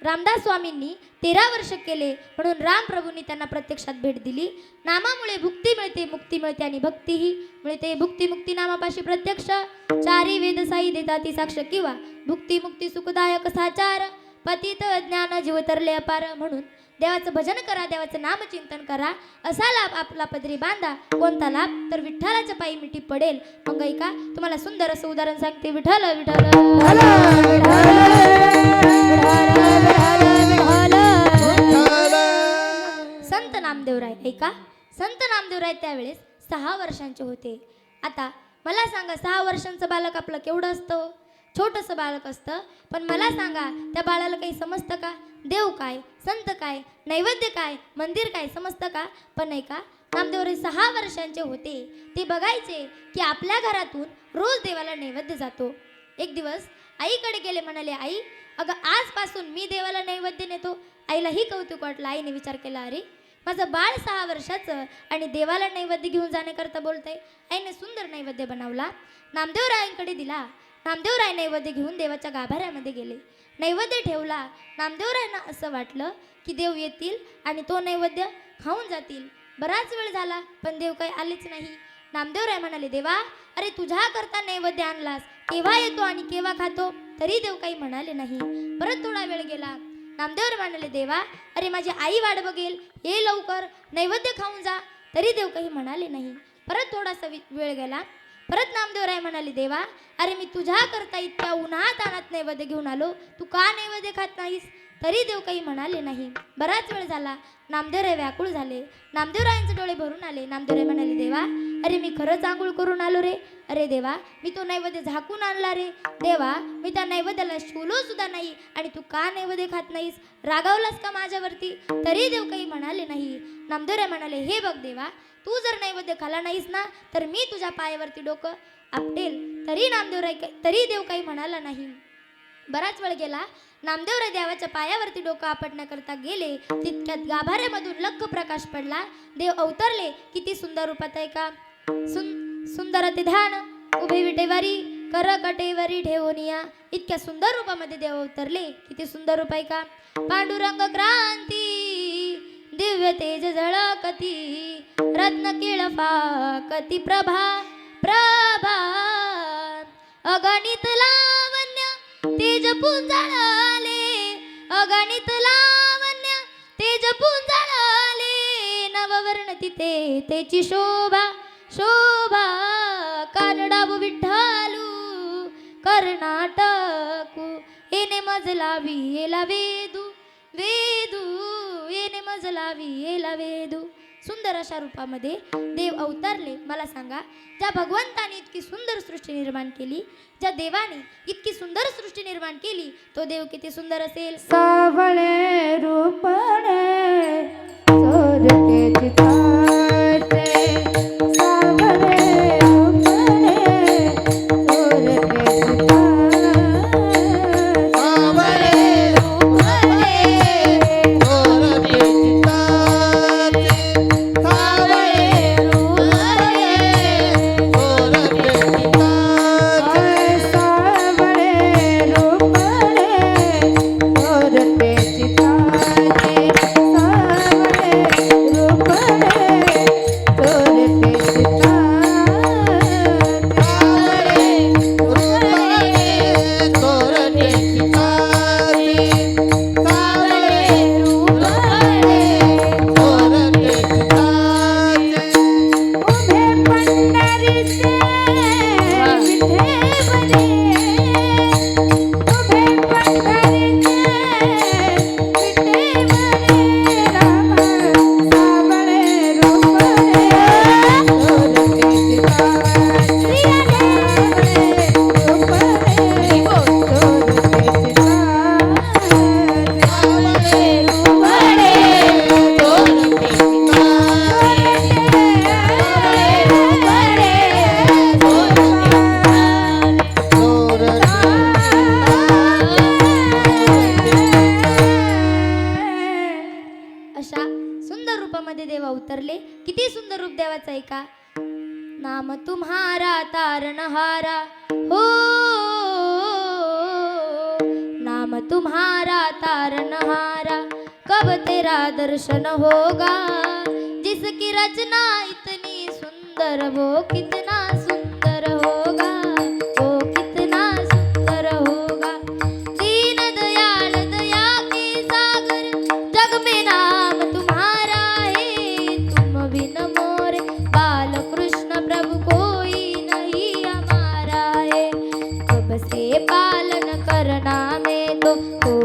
रामदास स्वामींनी 13 वर्ष केले, म्हणून राम प्रभूंनी त्यांना प्रत्यक्षात भेट दिली. नामामुळे भुक्ती मिळते, मुक्ती मिळते आणि भक्तीही मिळते. भुक्ती मुक्ती नामापाशी प्रत्यक्ष, चारी वेद साई देतात ती साक्ष किंवा भुक्ती मुक्ती सुखदायक साचार. पतित ज्ञान जीव तरले अपार. म्हणून देवाचं भजन करा, देवाचं नामचिंतन करा, असा लाभ आपला पदरी बांधा. कोणता लाभ? तर विठ्ठलाच्या पायी मिठी पडेल. मग ऐका, तुम्हाला सुंदर असं उदाहरण सांगते. विठ्ठल विठ्ठल संत नामदेवराय. ऐका, संत नामदेवराय त्यावेळेस 6 वर्षांचे होते. आता मला सांगा, 6 वर्षांचं बालक आपलं केवढं असतं? छोटंसं बालक असतं. पण मला सांगा, त्या बाळाला काही समजतं का? देव काय, संत काय, नैवेद्य काय, मंदिर काय समजतं का? पण नाही का, नामदेवराय 6 वर्षांचे होते. ते बघायचे की आपल्या घरातून रोज देवाला नैवेद्य जातो. एक दिवस आईकडे गेले, म्हणाले, आई अगं आजपासून मी देवाला नैवेद्य नेतो. आईलाही कौतुक वाटलं. आईने विचार केला, अरे माझं बाळ 6 वर्षाचं आणि देवाला नैवेद्य घेऊन जाण्याकरता बोलतंय. आईने सुंदर नैवेद्य बनवला, नामदेवरायांकडे दिला. नामदेवराय नैवेद्य घेऊन देवाच्या गाभाऱ्यामध्ये गेले. नैवेद्य ठेवला. नामदेवरायांना असं वाटलं की देव येतील आणि तो नैवेद्य खाऊन जातील. बराच वेळ झाला पण देव काही आलेच नाही. नामदेवराय म्हणाले, देवा अरे तुझ्या करता नैवेद्य आणलास, केव्हा येतो आणि केव्हा खातो? तरी देव काही म्हणाले नाही. परत थोडा वेळ गेला. नामदेवराय म्हणाले, देवा अरे माझी आई वाट बघेल, ये लवकर, नैवेद्य खाऊन जा. तरी देव काही म्हणाले नाही. परत थोडासा वेळ गेला. परत नामदेवराय म्हणाले, देवा अरे मी तुझ्या करता इतक्या उन्हात आणत नैवेद्य घेऊन आलो, तू का नैवेद्य खात नाहीस? तरी देव काही म्हणाले नाही. बराच वेळ झाला. नामदेवराय व्याकुळ झाले. नामदेवरायांचे डोळे भरून आले. नामदेवराय म्हणाले, देवा अरे मी खरंच आंघोळ करून आलो रे. अरे देवा मी तो नैवेद्य झाकून आणला रे. देवा मी त्या नैवेद्याला शिवलो सुद्धा नाही आणि तू का नैवेद्य खात नाहीस? रागावलास का माझ्यावरती? तरी देव काही म्हणाले नाही. नामदेवराय म्हणाले, हे बघ देवा, तू जर नैवेद्य खाला नाहीस ना तर मी तुझ्या पायावरती डोकं आपटेल. तरी देव काही म्हणाला नाही. बराच वेळ गेला. नामदेवराय देवाच्या पायावरती डोकं आपटण्याकरता गेले. तितक्यात गाभाऱ्यामधून लख प्रकाश पडला. देव अवतरले. किती सुंदर रूपात आहे का? सुंदर ते ध्यान उभे विटेवारी कर कटेवरी ठेवूनिया. इतक्या सुंदर रूपामध्ये देव अवतरले. किती सुंदर रूप आहे का? पांडुरंग क्रांती दिव्य तेज झळकती, रत्न किळफा कती प्रभा प्रभा, अगणित लावण्य तेज पुंजळाले, अगणित लावण्य तेज पुंजळाले, नववर्ण तिथे तेची शोभा शोभा, कानडाबू विठ्ठलू कर्नाटकू, येणे मजला वियेला वेदू वेदू, येणे मज लावी येला वेदू. सुंदर अशा रूपामध्ये देव अवतरले. मला सांगा, ज्या भगवंताने इतकी सुंदर सृष्टी निर्माण केली, ज्या देवाने इतकी सुंदर सृष्टी निर्माण केली, तो देव किती सुंदर असेल. सावळे रूपणे चोरटे चिताचे, सावळे रूपणे चोरटे चिताचे, सावळे रूपणे चोरटे चिताचे, सावळे रूपणे चोरटे चिताचे, सावळे रूपणे चोरटे चिताचे, सावळे अवतरले. किती सुंदर रूप देवाचं आहे का. नाम तुम्हारा तारणहारा हो, नाम तुम्हारा तारणहारा, कब तेरा दर्शन होगा, जिसकी रचना इतनी सुंदर वो कितना सुंदर होगा, वो कितना सुंदर होगा. दीन दयाल दया के सागर, जग में नाम तुम्हारा है, तुम बिन मोरे बाल कृष्ण प्रभु कोई नहीं हमारा है. कब से पालन करना में तो हो,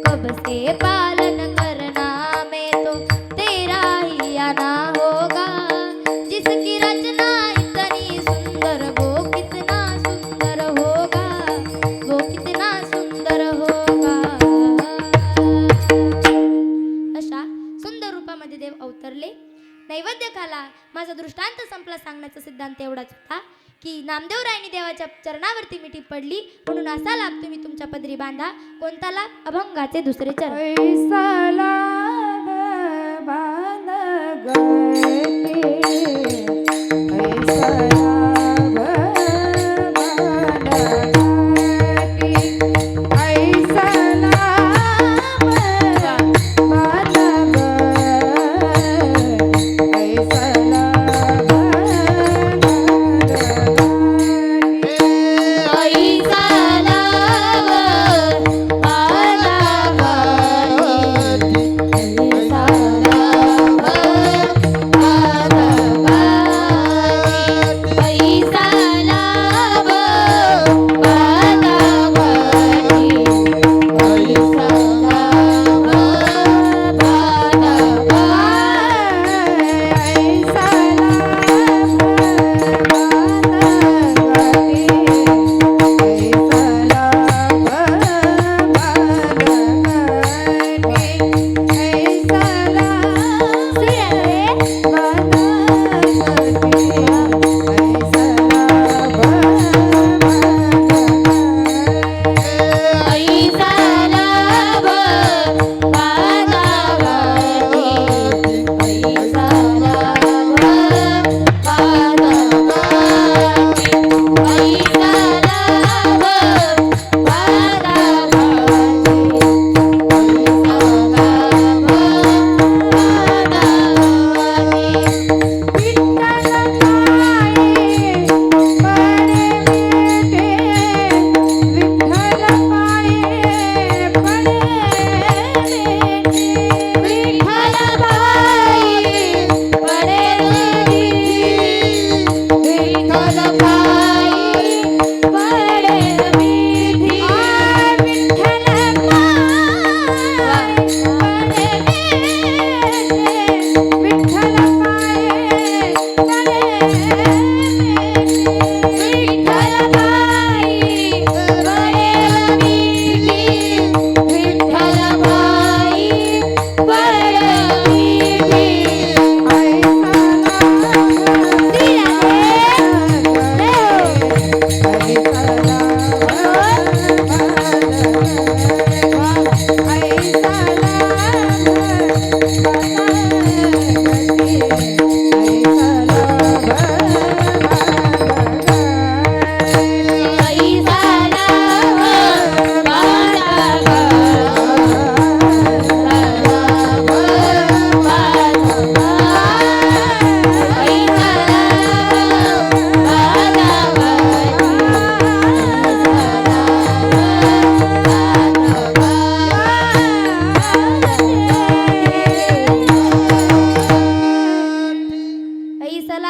कब से पालन करना में तो तेरा ही आना होगा, जिसकी रचना इतनी सुंदर वो कितना सुंदर होगा, वो कितना सुंदर होगा. अशा सुंदर रूपामध्ये देव अवतरले. नैवेद्य खाला. माझा दृष्टांत संपला. सांगण्याचा सिद्धांत एवढाच होता की नामदेवरायांनी देवाच्या चरणावरती मिठी पडली म्हणून असा लाभ तुम्ही तुमच्या पदरी बांधा. कोणता लाभ? अभंगाचे दुसरे चरण. ऐसा लाभ बांध गती, ऐसा लाभ बांध गती, ऐसा लाभ बांध गती, ऐसा लाभ बांध गती. ऐसा लाभ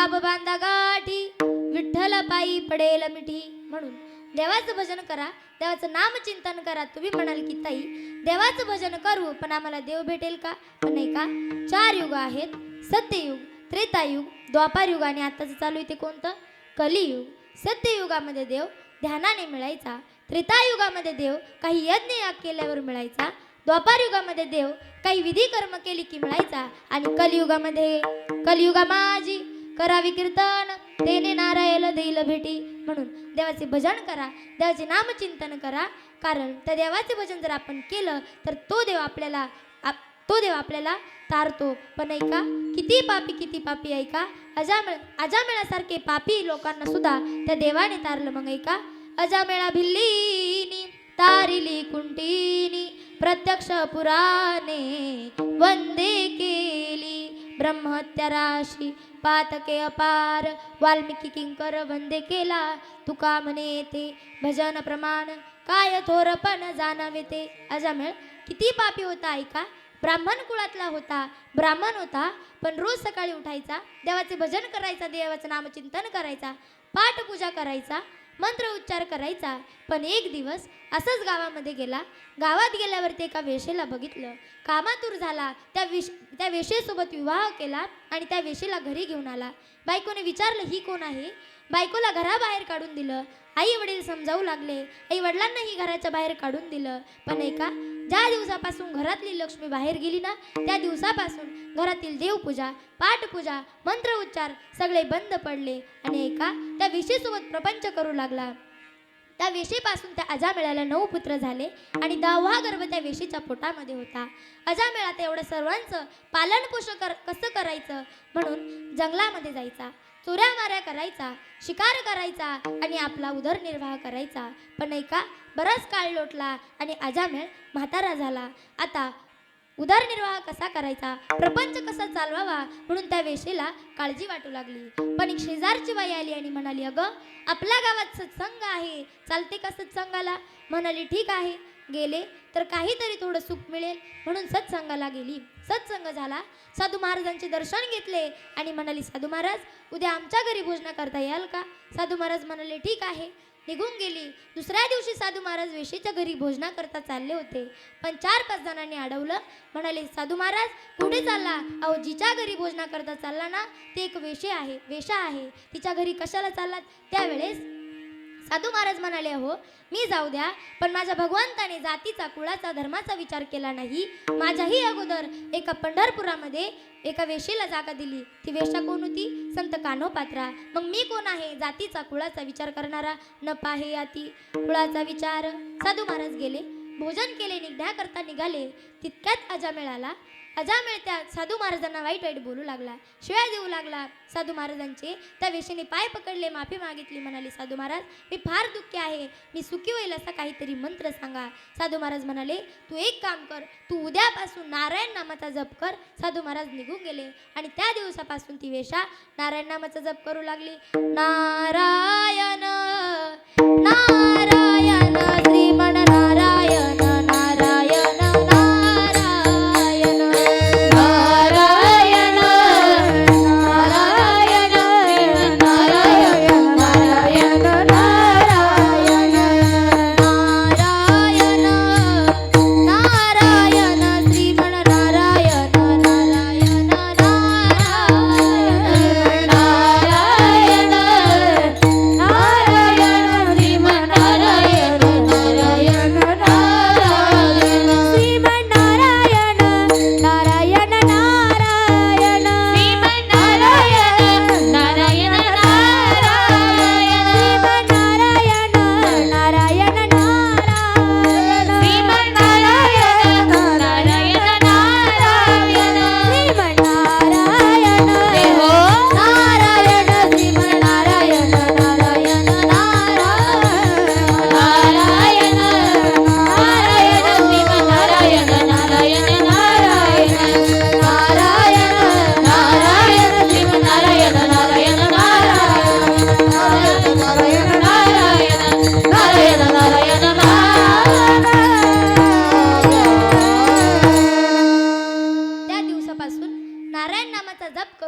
बाब बांधा गाठी विठ्ठल पायी पडेल मिठी. म्हणून देवाचं भजन करा, देवाचं नामचिंतन करा. तुम्ही म्हणाल की ताई देवाचं भजन करू पण आम्हाला देव भेटेल का? पण नाही का, 4 युग आहेत, सत्ययुग, त्रेतायुग, द्वापारयुग आणि आताचं चालू आहे ते कोणतं? कलियुग. सत्ययुगामध्ये देव ध्यानाने मिळायचा, त्रेतायुगामध्ये देव काही यज्ञ याग केल्यावर मिळायचा, द्वापारयुगामध्ये देव काही विधी कर्म केली की मिळायचा आणि कलियुगामध्ये कलियुगा माझी करावी कीर्तन तेने नारायण देईल भेटी. म्हणून देवाचे भजन करा, देवाचे नामचिंतन करा. कारण त्या देवाचे भजन जर आपण केलं तर तो देव आपल्याला तारतो. पण ऐका, किती पापी ऐका, अजामेळासारखे पापी लोकांना सुद्धा त्या देवाने तारलं. मग ऐका, अजामेळा भिल्लीनी तारिली कुंटीनी प्रत्यक्ष पुराणे वंदे केली. ब्रह्महत्या राशी पातके अपार वाल्मिकी किंकर वंदे केला. तुका म्हणे ते भजन प्रमाण काय थोरपण जाणवे ते. अजामेळ किती पापी होता ऐका, ब्राह्मण कुळातला होता, ब्राह्मण होता, पण रोज सकाळी उठायचा, देवाचे भजन करायचा, देवाचं नामचिंतन करायचा, पाठपूजा करायचा, मंत्र उच्चार करायचा. पण एक दिवस असंच गावामध्ये गेला. गावात गेल्यावरती एका वेशेला बघितलं, कामातूर झाला. त्या वेशेसोबत विवाह केला आणि त्या वेशेला घरी घेऊन आला. बायकोने विचारलं ही कोण आहे? बायकोला घराबाहेर काढून दिलं. आई वडील समजावू लागले, आई वडिलांनाही घराच्या बाहेर काढून दिलं. पण ऐका, ज्या दिवसापासून घरातली लक्ष्मी बाहेर गेली ना, त्या दिवसापासून घरातील देवपूजा, पाठपूजा, मंत्र उच्चार सगळे बंद पडले. आणि ऐका, त्या वेशीसोबत प्रपंच करू लागला. त्या वेशीपासून त्या अजामेळाला 9 पुत्र झाले आणि 10वा गर्भ त्या वेशीच्या पोटामध्ये होता. अजामेळा त्या एवढं सर्वांचं पालनपोषण कसं करायचं म्हणून जंगलामध्ये जायचा, चोऱ्या माऱ्या करायचा, शिकार करायचा आणि आपला उदरनिर्वाह करायचा. पण ऐका, बराच काळ लोटला आणि अजामेळ म्हातारा झाला. आता उदरनिर्वाह कसा करायचा, प्रपंच कसा चालवावा म्हणून त्या वेशीला काळजी वाटू लागली. पण एक शेजारची बाई आली आणि म्हणाली, अगं आपल्या गावात सत्संग आहे, चालते का सत्संगाला? म्हणाली ठीक आहे, गेले तर काहीतरी थोडं सुख मिळेल म्हणून सत्संगाला गेली. सत्संग झाला, साधू महाराजांचे दर्शन घेतले आणि म्हणाली, साधू महाराज उद्या आमच्या घरी भोजन करता याल का? साधू महाराज म्हणाले ठीक आहे, निघून गेली. दुसऱ्या दिवशी साधू महाराज वेशीच्या घरी भोजना करता चालले होते. पण 4-5 जणांनी अडवलं. म्हणाले, साधू महाराज कुठे चालला? अहो जिच्या घरी भोजना करता चालला ना ते एक वेशा आहे, तिच्या घरी कशाला चाललात? त्यावेळेस साधू महाराज म्हणाले, हो मी जाऊ द्या, पण माझ्या भगवंताने जातीचा, कुळाचा, धर्माचा विचार केला नाही. माझ्याही अगोदर एका पंढरपुरामध्ये एका वेशीला जागा दिली. ती वेशा कोण होती? संत कान्होपात्रा. मग मी कोण आहे? जातीचा, कुळाचा विचार करणारा. न पाहे याती कुळाचा विचार. साधू महाराज गेले, भोजन केले, निघण्याकरता निघाले. तितक्यात अजामेळ त्या साधू महाराजांना वाईट बोलू लागला, शिव्या देऊ लागला. साधू महाराजांचे त्या वेशीने पाय पकडले, माफी मागितली. म्हणाली, साधू महाराज मी फार दुःखी आहे, मी सुखी होईल असा काहीतरी मंत्र सांगा. साधू महाराज म्हणाले, तू एक काम कर, तू उद्यापासून नारायण नामाचा जप कर. साधू महाराज निघून गेले आणि त्या दिवसापासून ती वेशा नारायण नामाचा जप करू लागली. नारायण नारायण श्रीमन नारायण नारायण नारायण नारायण नारायण नारायण नारायण नारायण नारायण श्रीमन नारायण नारायण नारायण नारायण नारायण श्रीमन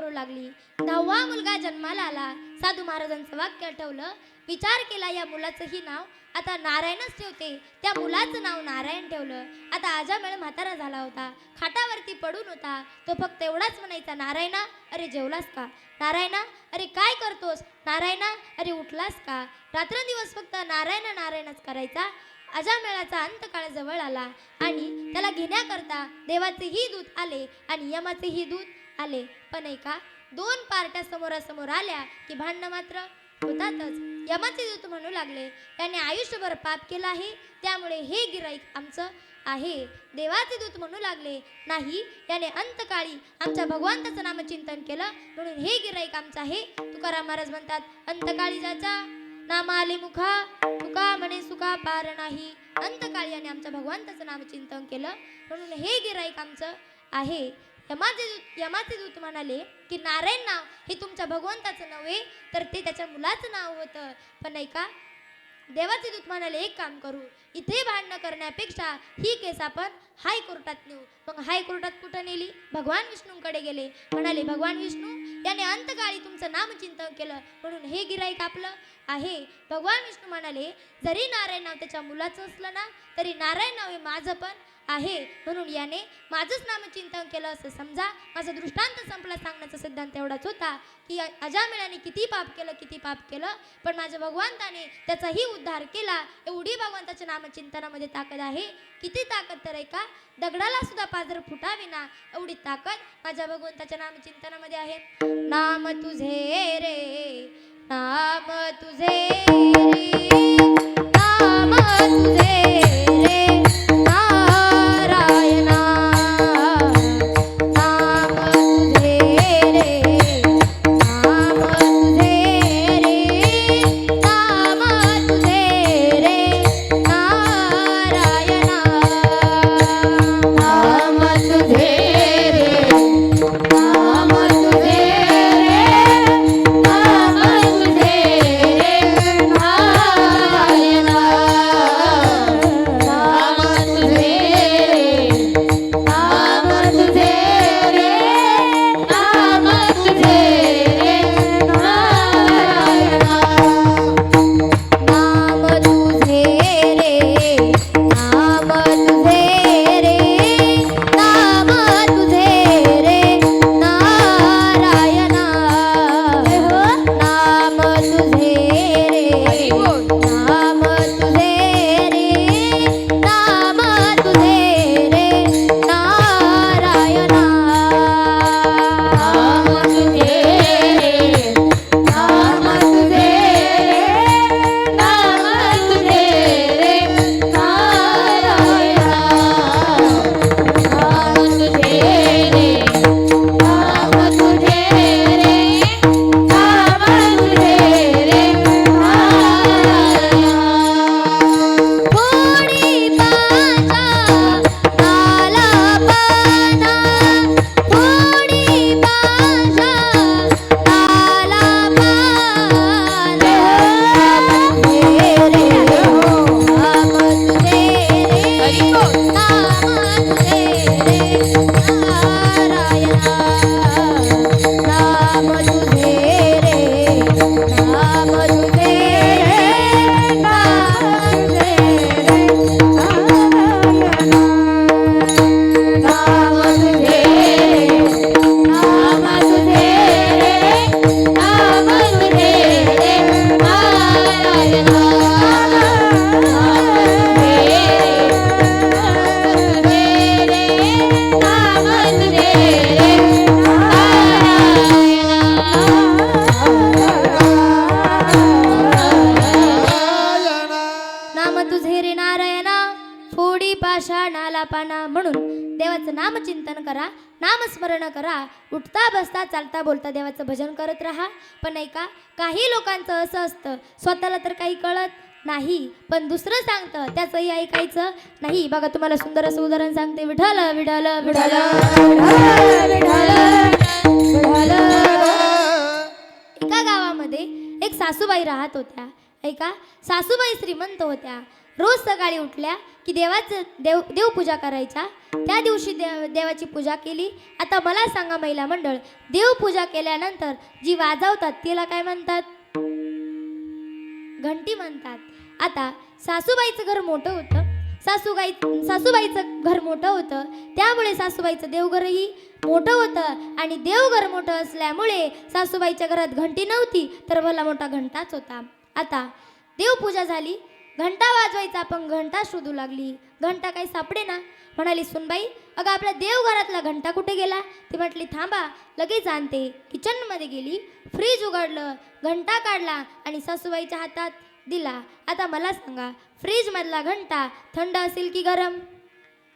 करू लागली. 10वा मुलगा जन्माला आला. साधू महाराजांचं वाक्य आठवलं. विचार केला या मुलाचंही नाव आता नारायणच ठेवते. त्या मुलाचं नाव नारायण ठेवलं. आता आजामेळ म्हातारा झाला होता. खाटावरती पडून होता. तो फक्त एवढाच म्हणायचा, नारायणा अरे जेवलास का? नारायणा अरे काय करतोस? नारायणा अरे उठलास का? रात्रंदिवस फक्त नारायण नारायणच करायचा. अजामेळाचा अंतकाळ जवळ आला आणि त्याला घेण्याकरता देवाचेही दूत आले आणि यमाचेही दूत आले. पण ऐका, 2 पार्ट्या समोरासमोर आल्या की भांडणं मात्र होतातच. यमाचे दूत म्हणू लागले, त्याने आयुष्यभर पाप केलं आहे, त्यामुळे हे गिराईक आमचं आहे. देवाचे दूत म्हणू लागले, नाही, याने अंतकाळी आमच्या भगवंताचं नामचिंतन केलं म्हणून हे गिराईक आमचं आहे. तुकाराम महाराज म्हणतात, अंतकाळी ज्याच्या नाम आले मुखा, तुका म्हणे सुखा पार नाही. अंतकाळी आमच्या भगवंताचं नामचिंतन केलं म्हणून हे गिराईक आमचं आहे. यमाचे दूत म्हणाले की नारायण नाव हे तुमच्या भगवंताचं नव्हे, तर ते त्याच्या मुलाचं नाव होतं. पण ऐका, देवाचे दूत म्हणाले, एक काम करू, इथे भांडणं करण्यापेक्षा ही केस आपण हायकोर्टात नेऊ. मग हायकोर्टात कुठं नेली? भगवान विष्णूंकडे गेले. म्हणाले, भगवान विष्णू, याने अंतकाळी तुमचं नामचिंतन केलं म्हणून हे गिराईक आपलं आहे. भगवान विष्णू म्हणाले, जरी नारायण नाव त्याच्या मुलाचं असलं ना, तरी नारायण नाव हे माझं पण आहे, म्हणून याने माझंच नामचिंतन केलं असं समजा. माझा दृष्टांत संपला. सांगण्याचा सिद्धांत एवढाच होता की अजामेळाने किती पाप केलं, पण माझ्या भगवंताने त्याचाही उद्धार केला. एवढी भगवंताच्या नामचिंतनामध्ये ताकद आहे. किती ताकद तर ऐका, दगडाला सुद्धा पाझर फुटाविना एवढी ताकद माझ्या भगवंताच्या नामचिंतनामध्ये आहे. नाम तुझे रे, नाम तुझे रे, नाम तुझे रे, नारायणा. नाम तुझे रे, नाम तुझे रे, नाम तुझे रे, नारायणा. नाम तुझे रे, नाम तुझे रे, नाम तुझे रे, नारायणा. नाम तुझे रे, नाम तुझे रे, नाम तुझे रे, नारायणा. नाम तुझे रे, नाम तुझे रे, नाम तुझे रे, नारायणा. नाम तुझे रे, नाम तुझे रे, नाम तुझे रे, नारायणा. नाम तुझे रे, नाम तुझे रे, नाम तुझे रे, नारायणा. नाम तुझे रे, नाम तुझे रे, नाम तुझे रे, नारायणा. थोडी पाचा आलापना, थोडी पाचा आलापना. रे रे नाम तुझे रे, नाम तुझे रे, नारायणा. नाम तुझे रे, नाम तुझे रे, नाम तुझे रे, नारायणा. नाम तुझे रे, नाम तुझे रे, नाम तुझे रे, नारायणा. नाम तुझे रे, नाम तुझे रे, नाम तुझे रे, नारायणा. फोडी पाषाणाला पाना. म्हणून देवाचं नामचिंतन करा, नामस्मरण करा. उठता बसता चालता बोलता देवाचं भजन करत राहा. पण ऐका, काही लोकांचं असं असतं, स्वतःला तर काही कळत नाही, पण दुसरं सांगतं त्याचंही ऐकायचं नाही. बघा, तुम्हाला सुंदर असं उदाहरण सांगते. विठ्ठल विठ्ठल विठ्ठल विठ्ठल विठ्ठल. एका गावामध्ये एक सासूबाई राहत होत्या. ऐका, सासूबाई श्रीमंत होत्या. रोज सकाळी उठल्या की देवपूजा करायच्या. त्या दिवशी देवाची पूजा केली. आता मला सांगा महिला मंडळ, देवपूजा केल्यानंतर जी वाजवतात तिला काय म्हणतात? घंटी म्हणतात. आता सासूबाईचं घर मोठं होतं, सासूबाईचं घर मोठं होतं, त्यामुळे सासूबाईचं देवघरही मोठं होतं आणि देवघर मोठं असल्यामुळे सासूबाईच्या घरात घंटी नव्हती तर भला मोठा घंटाच होता. आता देवपूजा झाली, घंटा वाजवायचा, आपण घंटा शोधू लागली. घंटा काही सापडे ना. म्हणाली सुनबाई, अगं आपल्या देवघरातला घंटा कुठे गेला? ती म्हटली थांबा लगेच आणते. किचनमध्ये गेली, फ्रीज उघडलं, घंटा काढला आणि सासूबाईच्या हातात दिला. आता मला सांगा, फ्रीजमधला घंटा थंड असेल की गरम?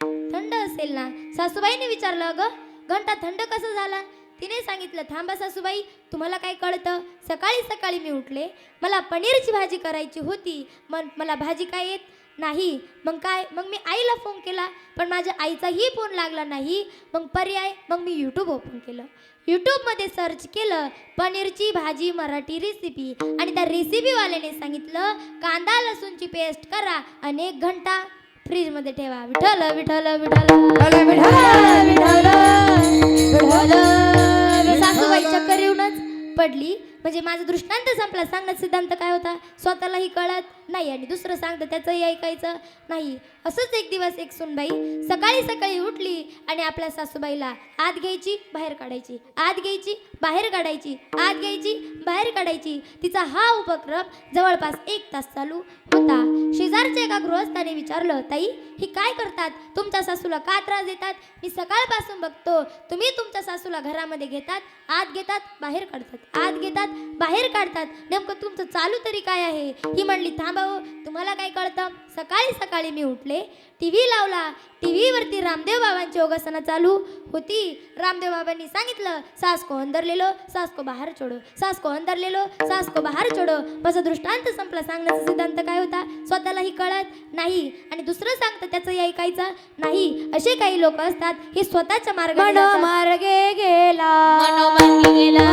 थंड असेल ना. सासूबाईने विचारलं, अगं घंटा थंड कसं झाला? तिने सांगितलं, थांबा सासूबाई, तुम्हाला काय कळतं? सकाळी सकाळी मी उठले, मला पनीरची भाजी करायची होती, मग मला भाजी काय येत नाही. मग मी आईला फोन केला, पण माझ्या आईचाही फोन लागला नाही. मग मी यूट्यूब ओपन केलं, यूट्यूबमध्ये सर्च केलं पनीरची भाजी मराठी रेसिपी, आणि त्या रेसिपीवाल्याने सांगितलं कांदा लसूणची पेस्ट करा आणि 1 घंटा फ्रीजमध्ये ठेवा. विठ्ठल विठ्ठल विठ्ठल. सासूबाई चक्कर येऊनच पडली. म्हणजे माझा दृष्टांत संपला. सांगण्याचा सिद्धांत काय होता? स्वतःलाही कळत नाही आणि दुसरं सांगतं त्याचंही ऐकायचं नाही. असंच एक दिवस एक सुनबाई सकाळी सकाळी उठली आणि आपल्या सासूबाईला आत घ्यायची बाहेर काढायची, आत घ्यायची बाहेर काढायची, आत घ्यायची बाहेर काढायची. तिचा हा उपक्रम जवळपास 1 तास चालू होता. शेजारच्या एका गृहस्थाने विचारलं, ताई ही काय करतात? तुमच्या सासूला का त्रास देतात? मी सकाळपासून बघतो तुम्ही तुमच्या सासूला घरामध्ये घेतात, आत घेतात बाहेर काढतात, आत घेतात बाहेर काढतात, नेमकं तुमचं चालू तरी काय आहे? ही म्हणली, थांबा हो, तुम्हाला काय कळतं? सकाळी सकाळी मी उठले, टीव्ही लावला, टीव्हीवरती रामदेव बाबांची योगासनं चालू होती. रामदेव बाबांनी सांगितलं, सास को अंदर ले लो, सास को बाहर छोड़ो, सास को अंदर ले लो, सास को बाहर छोड़ो. माझा दृष्टांत संपला. सांगण्याचा सिद्धांत काय होता? स्वतःलाही कळत नाही आणि दुसरं सांगतं त्याचंही ऐकायचं नाही. असे काही लोक असतात, हे स्वतःच्या मार्गाने जातात. मार्गे गेला, मनोमार्गी गेला,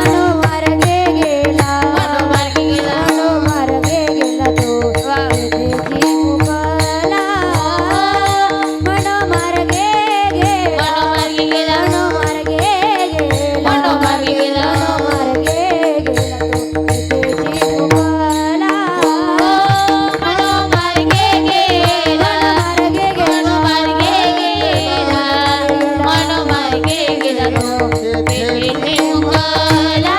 मार्गे गेला, मनोमार्गी गेला, मार्गे गेला तो तेथी मुकला. मार्गे गेला, मनोमार्गी गेला, मार्गे गेला, मनोमार्गी गेला, मार्गे गेला तो तेथी मुकला. मनोमार्गी गेला, मनोमार्गी गेला, मनोमार्गे गेला तो तेथे मुकला.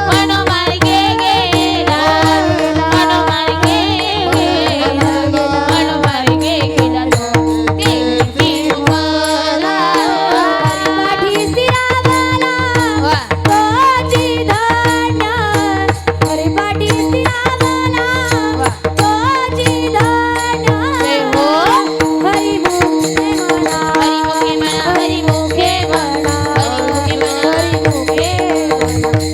मनोमार्गे गेला, मनोमार्गे गेला, मनोमार्गे गेला तो तेथे मुकला. पाठी स्थिरावला वा. तोची धान्य, हरी पाठी स्थिरावला तोची धान्य. जय हो. हरी मुखे म्हणा, हरी मुखे म्हणा, हरी मुखे म्हणा, हरी मुखे म्हणा, हरी मुखे म्हणा, हरी मुखे म्हणा,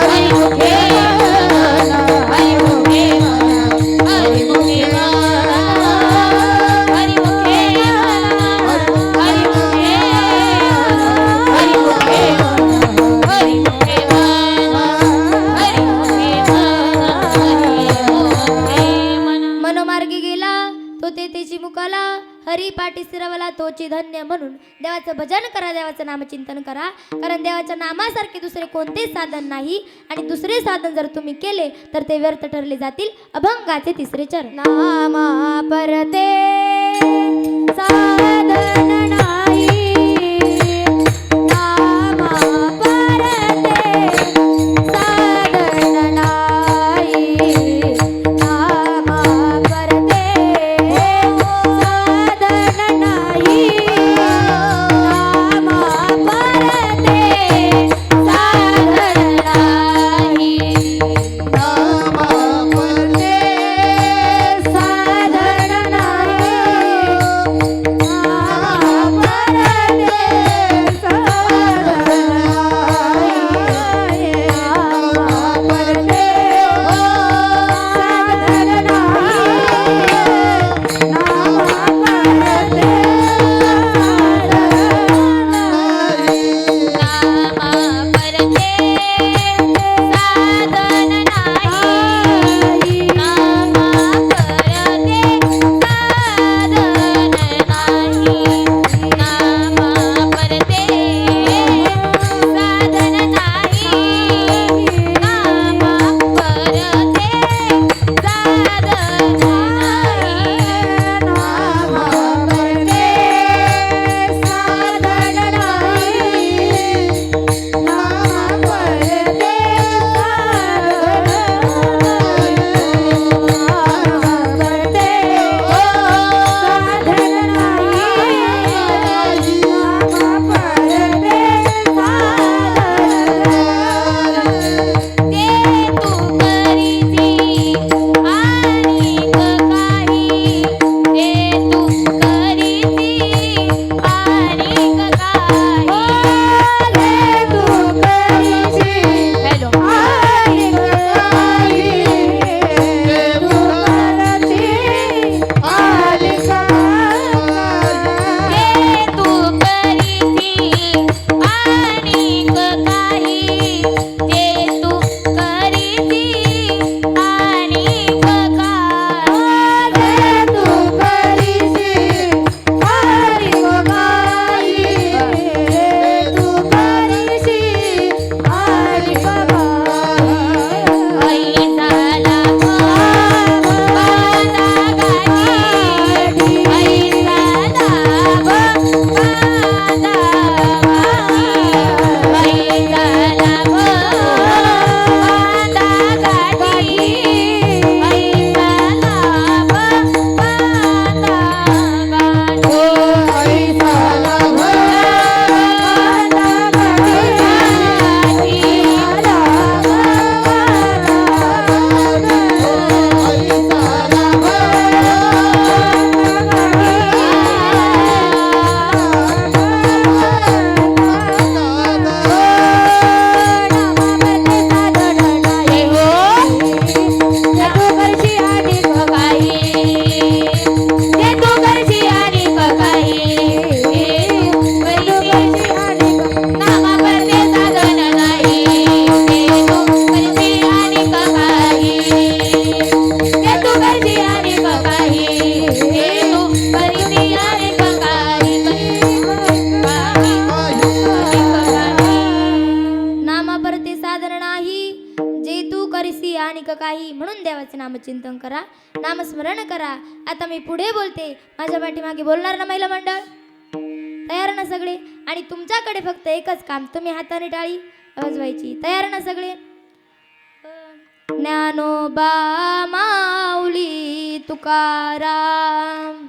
हरी मुखे म्हणा, हरी मुखे म्हणा, हरी मुखे म्हणा, हरी मुखे म्हणा, हरी मुखे म्हणा, हरी मुखे म्हणा, हरी मुखे म्हणा, हरी मुखे म्हणा, हरी मुखे म्हणा. मनोमार्गी गेला तो तेथेची मुकाला, हरी पाठी स्थिरावला तोची धन्य. म्हणून देवाचं भजन करा, देवाचं नामचिंतन करा, कारण देवाच्या नामासारखे दुसरे कोणतेच साधन नाही. आणि दुसरे साधन जर तुम्ही केले तर ते व्यर्थ ठरले जातील. अभंगाचे 3रे चरण. नामा परते साधन नाही, नामा परते साधन नाही, नामा परते साधन नाही, नामा परते साधन नाही. साधन नाही, साधन नाही जे तू करसी आणिक काही. म्हणून देवाचे नामचिंतन करा, नामस्मरण करा. आता मी पुढे बोलते, माझ्या पाठीमागे बोलणार ना महिला मंडळ? तयार ना सगळे? आणि तुमच्याकडे फक्त एकच काम, तुम्ही हाताने टाळी वाजवायची. तयार ना सगळे? ज्ञानोबा माऊली तुकाराम,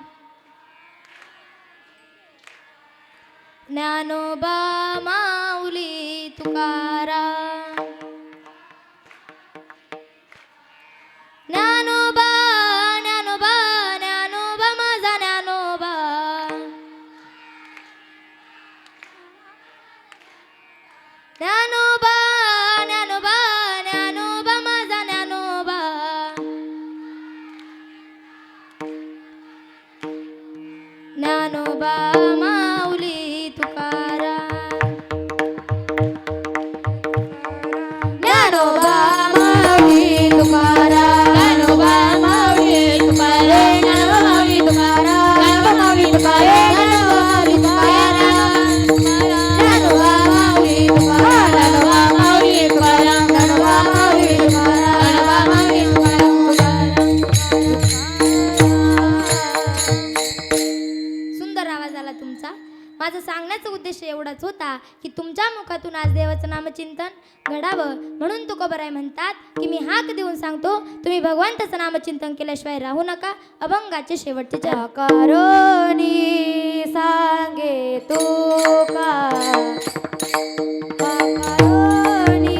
ज्ञानोबा माऊली तुकाराम, ज्ञानोबा ज्ञानोबा ज्ञानोबा माझा ज्ञानोबा, ज्ञानोबा ज्ञानोबा ज्ञानोबा माझा ज्ञानोबा, ज्ञानोबा माऊली तुकाराम, ज्ञानोबा माऊली तुकाराम, ज्ञानोबा माऊली तुकाराम, ज्ञानोबा माऊली तुकाराम, ज्ञानोबा माऊली तुकाराम, ज्ञानोबा माऊली तुकाराम, ज्ञानोबा माऊली तुकाराम, ज्ञानोबा माऊली तुकाराम, ज्ञानोबा माऊली तुकाराम. सुंदर आवाज आला तुमचा. माझा सांगण्याचा उद्देश एवढाच होता की तुमच्या मुखातून आज देवाचं नामचिंतन घडावं. म्हणून तुकोबराय म्हणतात की मी हाक देऊन सांगतो, तुम्ही भगवंताचं नामचिंतन केल्याशिवाय राहू नका. अभंगाचे शेवटचे चरण. करोनी सांगे तुका, करोनी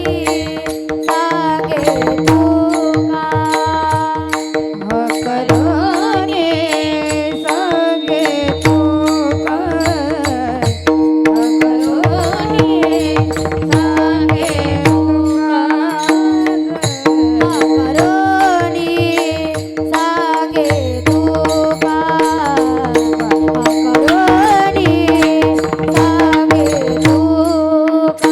सांगे तुका, करोनी सांगे तुका, करोनी सांगे तुका, करोनी सांगे तुका, करोनी सांगे तुका.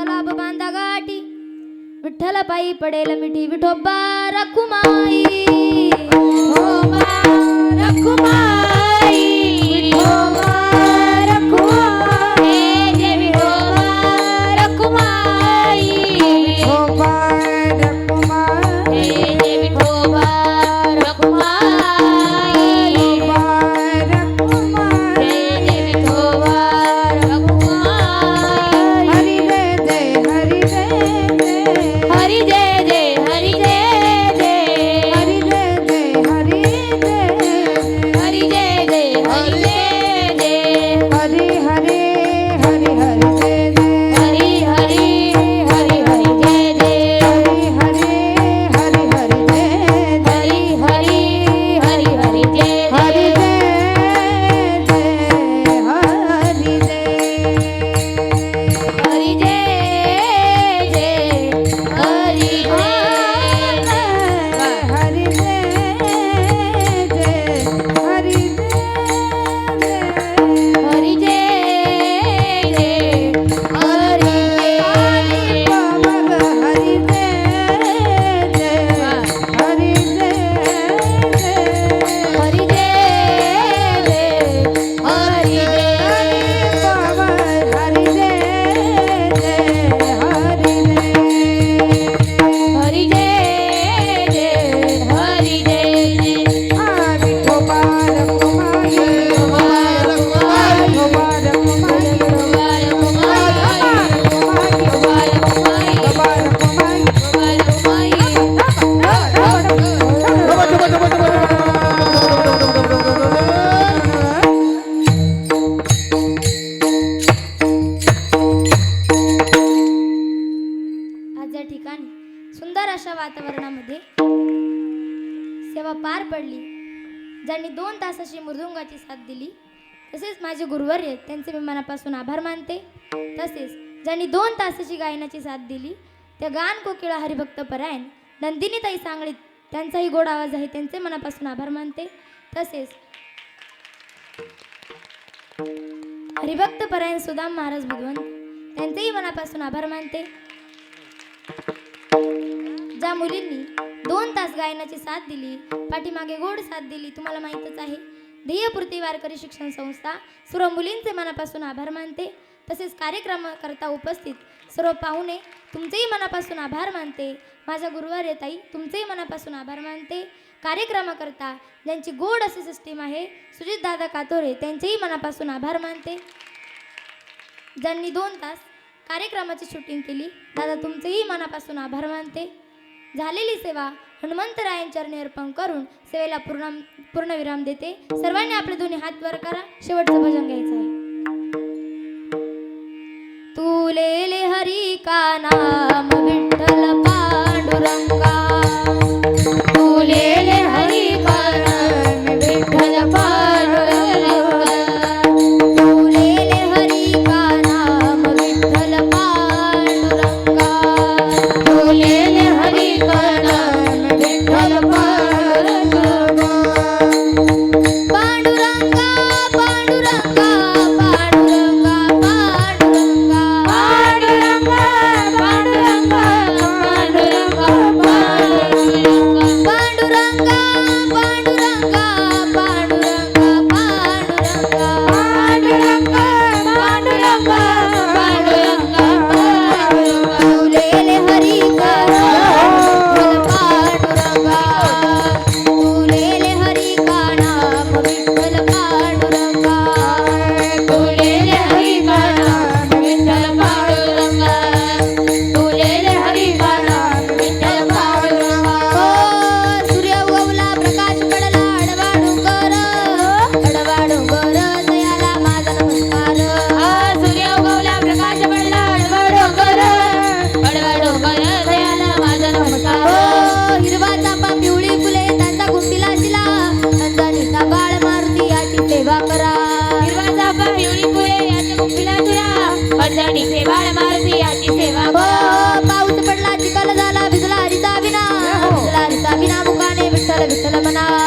लाभ बांधा गाठी विठ्ठल पायी पडेल मिठी विठोबा रखुमाई विठोबा रखुमाई विठोबा रखुमाई जय विठोबा रखुमाई विठोबा रखुमाई जय विठोबा रखुमाई विठोबा रखुमाई जय विठोबा रखुमाई हरी जय हरी जय हरी जय जय हरी जय जय हरी जय हरी जय हरी जय जय हरी जय जय हरी हरे हरी हरी जय जय हरी हरी हरी हरी जय जय हरी हरे हरी हरी जय हरी हरी हरी हरी जय हरी जय जय हरी जय हरी जय जय हरी आज या ठिकाणी सुंदर अशा वातावरणामध्ये सेवा पार पडली. ज्यांनी 2 तासाची मृदुंगाची साथ दिली तसेच माझे गुरुवर्य आहेत, त्यांचे मी मनापासून आभार मानते. तसेच ज्यांनी 2 तासाची गायनाची साथ दिली त्या गान कोकिळा हरिभक्त परायण नंदिनीताई सांगळी, त्यांचाही गोड आवाज आहे, त्यांचे मनापासून आभार मानते. तसेच हरिभक्त परायण सुदाम महाराज बुधवंत, त्यांचेही मनापासून आभार मानते. ज्या मुलींनी 2 तास गायनाची साथ दिली, पाठीमागे गोड साथ दिली, तुम्हाला माहीतच आहे. ध्येयपूर्ती वारकरी शिक्षण संस्था सर्व मुलींचे मनापासून आभार मानते. तसेच कार्यक्रमाकरता उपस्थित सर्व पाहुणे तुमचेही मनापासून आभार मानते. माझ्या गुरुवर्य ताई तुमचेही मनापासून आभार मानते. कार्यक्रमाकरता ज्यांची गोड अशी सिस्टीम आहे सुजित दादा कातोरे, त्यांचेही मनापासून आभार मानते. ज्यांनी 2 तास कार्यक्रमाची शूटिंग केली दादा तुमचेही मनापासून आभार मानते. झालेली सेवा हनुमंतरायांच्या चरणी अर्पण करून सेवेला पूर्णविराम देते. सर्वांनी आपले दोन्ही हात वर करा. शेवटचं भजन घ्यायचं आहे. तुलेले हरी का नाम विठ्ठल पांडुरंगा, तुलेले हरी का नाम विठ्ठल पांडुरंगा, तुलेले हरी का नाम विठ्ठल पांडुरंगा, तुलेले हरी का नाम विठ्ठल पांडुरंगा, पांडुरंगा पांडुरंगा पांडुरंगा पांडुरंगा पांडुरंगा पांडुरंगा अडचणीचे बाळ मारुती याची सेवा पाऊस पडला चिखल झाला भिजला हरिचा विना भिजला हरिचा विना मुखाने विठ्ठल विठ्ठल म्हणा.